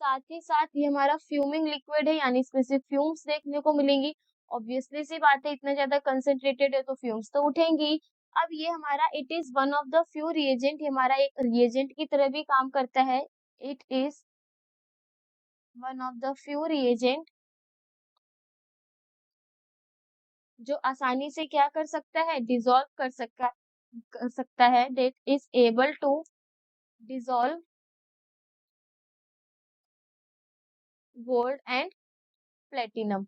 साथ ही साथ ये हमारा फ्यूमिंग लिक्विड है, यानी इसमें से फ्यूम्स देखने को मिलेंगी। ऑब्वियसली सी बात है, इतना ज्यादा कंसंट्रेटेड है तो फ्यूम्स तो उठेंगी। अब ये हमारा it is one of the few reagent, ये हमारा एक रिएजेंट की तरह भी काम करता है। It is one of the few reagent जो आसानी से क्या कर सकता है, डिसॉल्व कर सकता है, that is able to dissolve gold and platinum.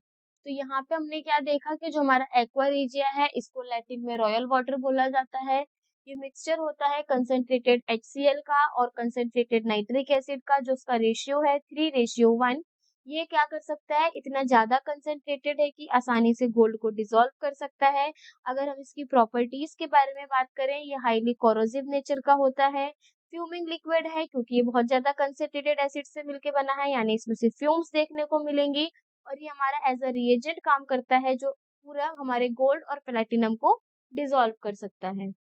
तो यहाँ पे हमने क्या देखा कि जो हमारा एक्वारीजिया है इसको लैटिन में रॉयल वाटर बोला जाता है। ये मिक्सचर होता है कंसंट्रेटेड HCl का और कंसंट्रेटेड नाइट्रिक एसिड का, जो उसका रेशियो है 3:1। ये क्या कर सकता है, इतना ज्यादा कंसंट्रेटेड है कि आसानी से गोल्ड को डिसॉल्व कर सकता है। अगर हम इसकी प्रॉपर्टीज के बारे में बात करें, ये हाईली कोरोसिव नेचर का होता है, फ्यूमिंग लिक्विड है क्योंकि ये बहुत ज्यादा कंसंट्रेटेड एसिड से मिलके बना है, यानी इसमें से फ्यूम्स देखने को मिलेंगी, और ये हमारा एज अ रिएजेंट काम करता है जो पूरा हमारे गोल्ड और प्लेटिनम को डिसॉल्व कर सकता है।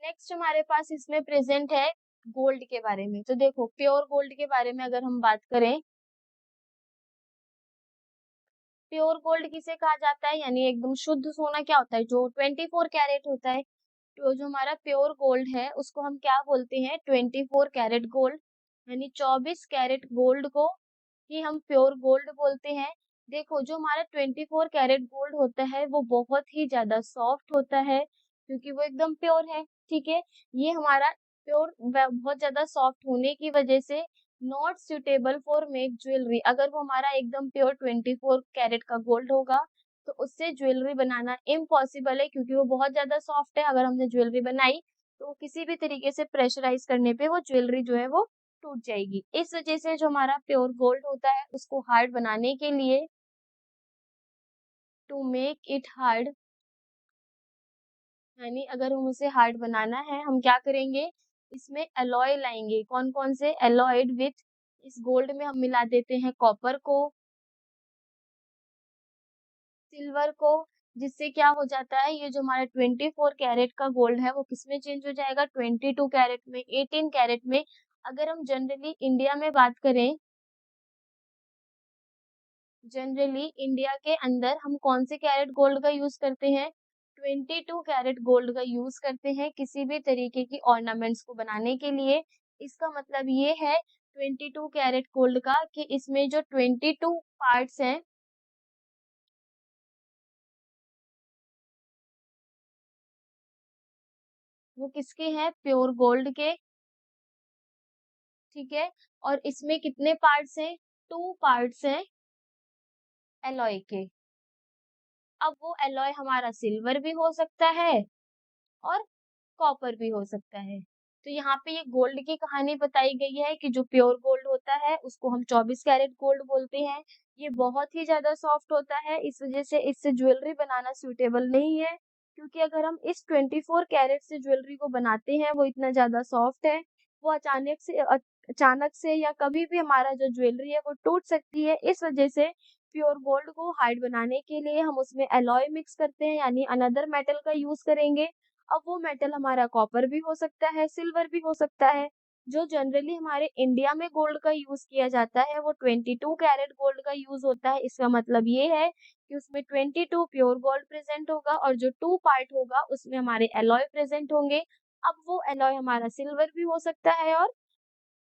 नेक्स्ट हमारे पास इसमें प्रेजेंट है गोल्ड के बारे में। तो देखो प्योर गोल्ड के बारे में अगर हम बात करें, प्योर गोल्ड किसे कहा जाता है, यानी एकदम शुद्ध सोना क्या होता है, जो 24 कैरेट होता है। तो जो हमारा प्योर गोल्ड है उसको हम क्या बोलते हैं, 24 कैरेट गोल्ड, यानी 24 कैरेट गोल्ड को कि हम प्योर गोल्ड बोलते हैं। देखो जो हमारा 24 कैरेट गोल्ड होता है वो बहुत ही ज्यादा सॉफ्ट होता है क्योंकि वो एकदम प्योर है, ठीक है। ये हमारा प्योर बहुत ज्यादा सॉफ्ट होने की वजह से not suitable for make jewellery. अगर वो हमारा एकदम प्योर 24 कैरेट का गोल्ड होगा तो उससे ज्वेलरी बनाना इम्पॉसिबल है क्योंकि वो बहुत ज्यादा सॉफ्ट है। अगर हमने ज्वेलरी बनाई तो किसी भी तरीके से प्रेशराइज करने पे वो ज्वेलरी जो है वो टूट जाएगी। इस वजह से जो हमारा प्योर गोल्ड होता है उसको हार्ड बनाने के लिए, टू मेक इट हार्ड, यानी अगर हम उसे हार्ड बनाना है हम क्या करेंगे, इसमें एलॉय लाएंगे। कौन कौन से एलॉयड विथ, इस गोल्ड में हम मिला देते हैं कॉपर को, सिल्वर को, जिससे क्या हो जाता है ये जो हमारा 24 कैरेट का गोल्ड है वो किसमें चेंज हो जाएगा, 22 कैरेट में, 18 कैरेट में। अगर हम जनरली इंडिया के अंदर हम कौन से कैरेट गोल्ड का यूज करते हैं, 22 कैरेट गोल्ड का यूज करते हैं किसी भी तरीके की ऑर्नामेंट्स को बनाने के लिए। इसका मतलब ये है 22 कैरेट गोल्ड का कि इसमें जो 22 पार्ट्स हैं वो किसके हैं, प्योर गोल्ड के, ठीक है। और इसमें कितने पार्ट्स हैं, 2 पार्ट्स हैं एलॉय के। अब वो एलॉय हमारा सिल्वर भी हो सकता है और कॉपर भी हो सकता है। तो यहाँ पे ये गोल्ड की कहानी बताई गई है कि जो प्योर गोल्ड होता है उसको हम 24 कैरेट गोल्ड बोलते हैं। ये बहुत ही ज्यादा सॉफ्ट होता है, इस वजह से इससे ज्वेलरी बनाना सूटेबल नहीं है क्योंकि अगर हम इस 24 कैरेट से ज्वेलरी को बनाते हैं वो इतना ज्यादा सॉफ्ट है, वो अचानक से या कभी भी हमारा जो ज्वेलरी है वो टूट सकती है। इस वजह से प्योर गोल्ड को हार्ड बनाने के लिए हम उसमें एलॉय मिक्स करते हैं यानी अनदर मेटल का यूज करेंगे। अब वो मेटल हमारा कॉपर भी हो सकता है, सिल्वर भी हो सकता है। जो जनरली हमारे इंडिया में गोल्ड का यूज किया जाता है वो 22 कैरेट गोल्ड का यूज होता है। इसका मतलब ये है कि उसमें 22 प्योर गोल्ड प्रेजेंट होगा और जो 2 पार्ट होगा उसमें हमारे एलॉय प्रेजेंट होंगे। अब वो एलॉय हमारा सिल्वर भी हो सकता है और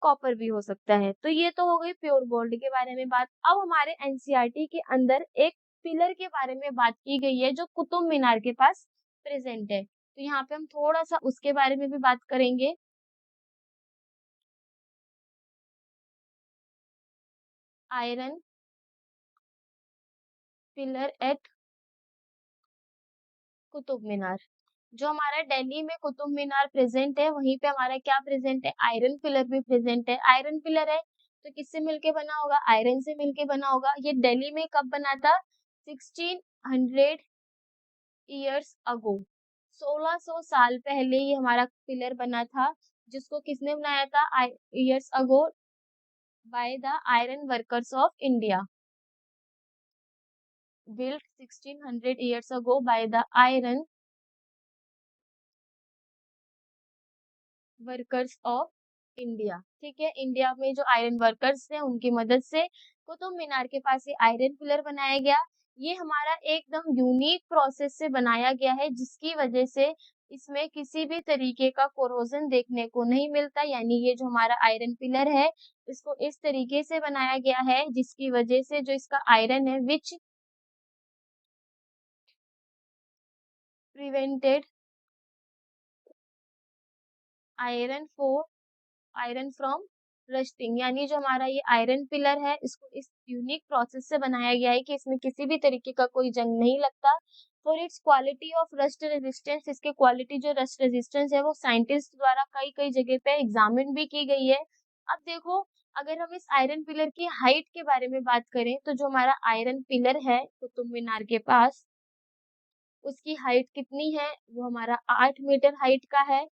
कॉपर भी हो सकता है। तो ये तो हो गई प्योर गोल्ड के बारे में बात। अब हमारे एनसीईआरटी के अंदर एक पिलर के बारे में बात की गई है जो कुतुब मीनार के पास प्रेजेंट है। तो यहाँ पे हम थोड़ा सा उसके बारे में भी बात करेंगे। Iron pillar eight Qutub Minar. जो हमारा दिल्ली में कुतुब मीनार प्रेजेंट है वहीं पे हमारा क्या प्रेजेंट है, आयरन पिलर भी प्रेजेंट है। आयरन पिलर है तो किससे मिलके बना होगा, आयरन से मिलके बना होगा। ये दिल्ली में कब बना था, 1600 ईयर्स अगो, 1600 साल पहले ये हमारा पिलर बना था। जिसको किसने बनाया था, years ago, by the iron workers of India, built 1600 years ago by the iron workers of India, ठीक है। इंडिया में जो आयरन वर्कर्स थे उनकी मदद से कुतुब मीनार के पास ये आयरन पिलर बनाया गया। ये हमारा एकदम यूनिक प्रोसेस से बनाया गया है जिसकी वजह से इसमें किसी भी तरीके का कोरोजन देखने को नहीं मिलता। यानी ये जो हमारा आयरन पिलर है इसको इस तरीके से बनाया गया है जिसकी वजह से जो इसका आयरन है which prevented iron for iron from rusting. यानी जो हमारा ये आयरन पिलर है इसको इस यूनिक प्रोसेस से बनाया गया है कि इसमें किसी भी तरीके का कोई जंग नहीं लगता। For its quality of rust resistance, इसके क्वालिटी जो रस्ट रेजिस्टेंस है वो साइंटिस्ट द्वारा कई कई जगह पे एग्जामिन भी की गई है। अब देखो, अगर हम इस आयरन पिलर की हाइट के बारे में बात करें तो जो हमारा आयरन पिलर है कुतुब मीनार के पास उसकी हाइट कितनी है, वो हमारा 8 मीटर हाइट का है।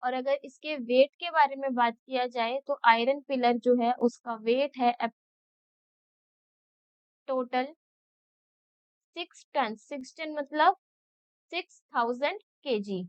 और अगर इसके वेट के बारे में बात किया जाए तो आयरन पिलर जो है उसका वेट है टोटल 6 टन। 6 टन मतलब 6000 केजी।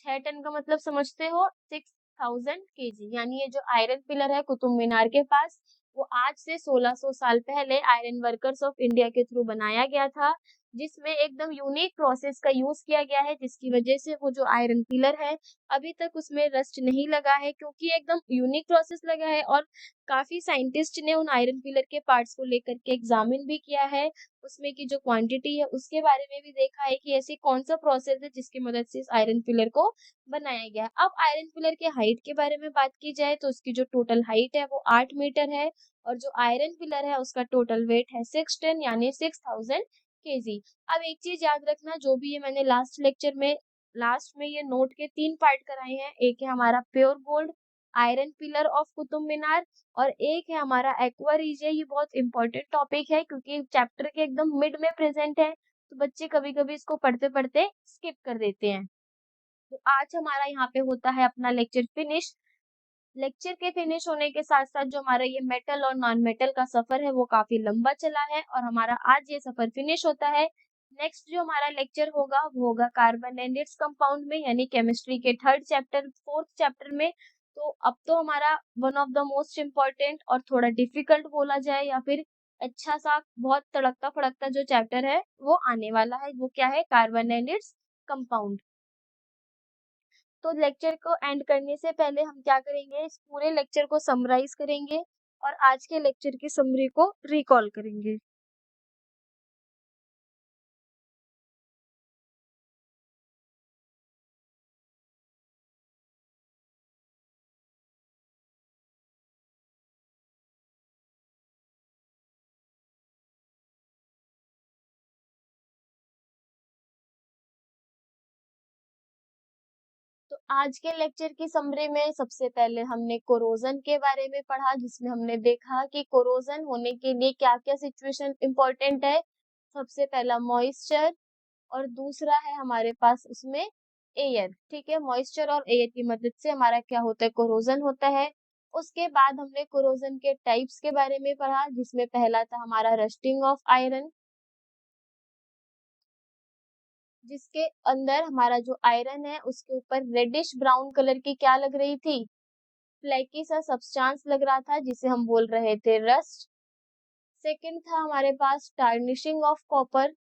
6 टन का मतलब समझते हो, 6000 केजी। यानी ये जो आयरन पिलर है कुतुब मीनार के पास वो आज से 1600 साल पहले आयरन वर्कर्स ऑफ इंडिया के थ्रू बनाया गया था। जिसमें एकदम यूनिक प्रोसेस का यूज किया गया है, जिसकी वजह से वो जो आयरन पिलर है अभी तक उसमें रस्ट नहीं लगा है, क्योंकि एकदम यूनिक प्रोसेस लगा है। और काफी साइंटिस्ट ने उन आयरन पिलर के पार्ट्स को लेकर के एग्जामिन भी किया है, उसमें की जो क्वांटिटी है उसके बारे में भी देखा है कि ऐसी कौन सा प्रोसेस है जिसकी मदद से इस आयरन पिलर को बनाया गया है। अब आयरन पिलर के हाइट के बारे में बात की जाए तो उसकी जो टोटल हाइट है वो 8 मीटर है, और जो आयरन पिलर है उसका टोटल वेट है 6 टन यानी 6000 kg। अब एक चीज याद रखना, जो भी ये मैंने लास्ट में ये नोट के 3 पार्ट कराए हैं, एक है हमारा pure gold iron pillar of Qutub Minar, और एक है हमारा एक्वा रीजिया। ये बहुत इंपॉर्टेंट टॉपिक है क्योंकि चैप्टर के एकदम मिड में प्रेजेंट है, तो बच्चे कभी कभी इसको पढ़ते पढ़ते स्किप कर देते हैं। तो आज हमारा यहाँ पे होता है अपना लेक्चर फिनिश। लेक्चर के फिनिश होने के साथ साथ जो हमारा ये मेटल और नॉन मेटल का सफर है वो काफी लंबा चला है, और हमारा आज ये सफर फिनिश होता है। नेक्स्ट जो हमारा लेक्चर होगा वो होगा कार्बन एंड इट्स कंपाउंड में, यानी केमिस्ट्री के फोर्थ चैप्टर में। तो अब तो हमारा one of the most important और थोड़ा डिफिकल्ट बोला जाए या फिर अच्छा सा बहुत तड़कता फड़कता जो चैप्टर है वो आने वाला है, वो क्या है, कार्बन एंड इट्स कंपाउंड। तो लेक्चर को एंड करने से पहले हम क्या करेंगे, इस पूरे लेक्चर को समराइज करेंगे और आज के लेक्चर की समरी को रिकॉल करेंगे। तो आज के लेक्चर की समरी में सबसे पहले हमने कोरोजन के बारे में पढ़ा, जिसमें हमने देखा कि कोरोजन होने के लिए क्या क्या सिचुएशन इंपॉर्टेंट है। सबसे पहला मॉइस्चर, और दूसरा है हमारे पास उसमें एयर। ठीक है, मॉइस्चर और एयर की मदद से हमारा क्या होता है, कोरोजन होता है। उसके बाद हमने कोरोजन के टाइप्स के बारे में पढ़ा, जिसमें पहला था हमारा रस्टिंग ऑफ आयरन, जिसके अंदर हमारा जो आयरन है उसके ऊपर रेडिश ब्राउन कलर की क्या लग रही थी, फ्लैकी सा सब्सटेंस लग रहा था, जिसे हम बोल रहे थे रस्ट। सेकंड था हमारे पास tarnishing of copper,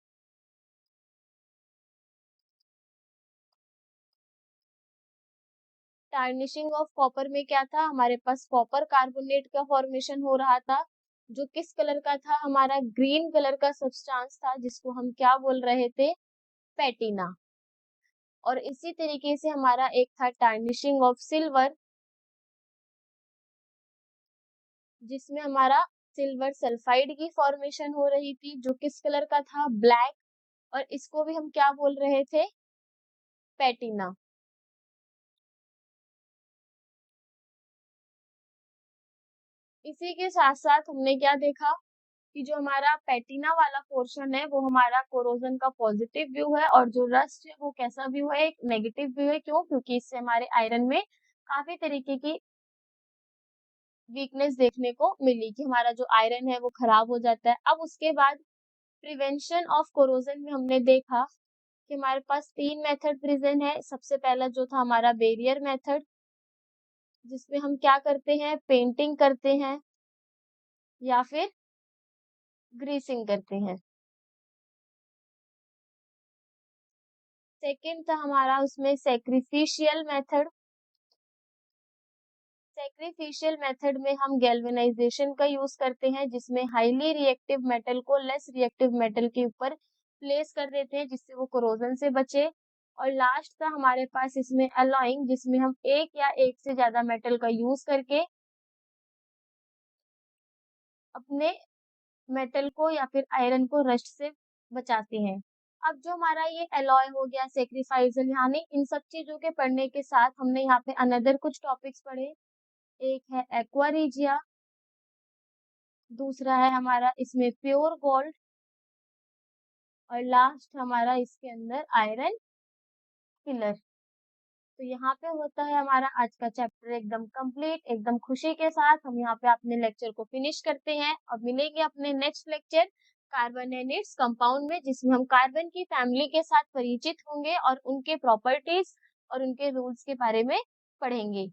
tarnishing of copper में क्या था, हमारे पास कॉपर कार्बोनेट का फॉर्मेशन हो रहा था, जो किस कलर का था, हमारा ग्रीन कलर का सब्सटेंस था, जिसको हम क्या बोल रहे थे, पैटिना। और इसी तरीके से हमारा एक था टार्निशिंग ऑफ सिल्वर, जिसमें हमारा सिल्वर सल्फाइड की फॉर्मेशन हो रही थी, जो किस कलर का था, ब्लैक, और इसको भी हम क्या बोल रहे थे, पैटिना। इसी के साथ साथ हमने क्या देखा कि जो हमारा पैटिना वाला पोर्शन है वो हमारा कोरोजन का पॉजिटिव व्यू है, और जो रस्ट है वो कैसा व्यू है, एक नेगेटिव व्यू है। क्यों? क्योंकि इससे हमारे आयरन में काफी तरीके की वीकनेस देखने को मिली कि हमारा जो आयरन है वो खराब हो जाता है। अब उसके बाद प्रिवेंशन ऑफ कोरोजन में हमने देखा कि हमारे पास 3 मेथड प्रेजेंट है। सबसे पहला जो था हमारा बेरियर मेथड, जिसमें हम क्या करते हैं, पेंटिंग करते हैं या फिर ग्रीसिंग करते हैं। सेकंड था हमारा उसमें सेक्रिफिशियल मेथड। सेक्रिफिशियल मेथड में हम गैल्वेनाइजेशन का यूज करते हैं, जिसमें हाईली रिएक्टिव मेटल को लेस रिएक्टिव मेटल के ऊपर प्लेस कर देते हैं, जिससे वो कोरोजन से बचे। और लास्ट था हमारे पास इसमें अलॉइंग, जिसमें हम एक या एक से ज्यादा मेटल का यूज करके अपने मेटल को या फिर आयरन को रस्ट से बचाते हैं। अब जो हमारा ये एलॉय हो गया, सेक्रीफाइजल, यानी इन सब चीजों के पढ़ने के साथ हमने यहाँ पे अनदर कुछ टॉपिक्स पढ़े। एक है एक्वारीजिया, दूसरा है हमारा इसमें प्योर गोल्ड, और लास्ट हमारा इसके अंदर आयरन पिलर। तो यहाँ पे होता है हमारा आज का चैप्टर एकदम कंप्लीट, एकदम खुशी के साथ हम यहाँ पे अपने लेक्चर को फिनिश करते हैं और मिलेंगे अपने next lecture carbon and its compound में, जिसमें हम कार्बन की फैमिली के साथ परिचित होंगे और उनके प्रॉपर्टीज और उनके रूल्स के बारे में पढ़ेंगे।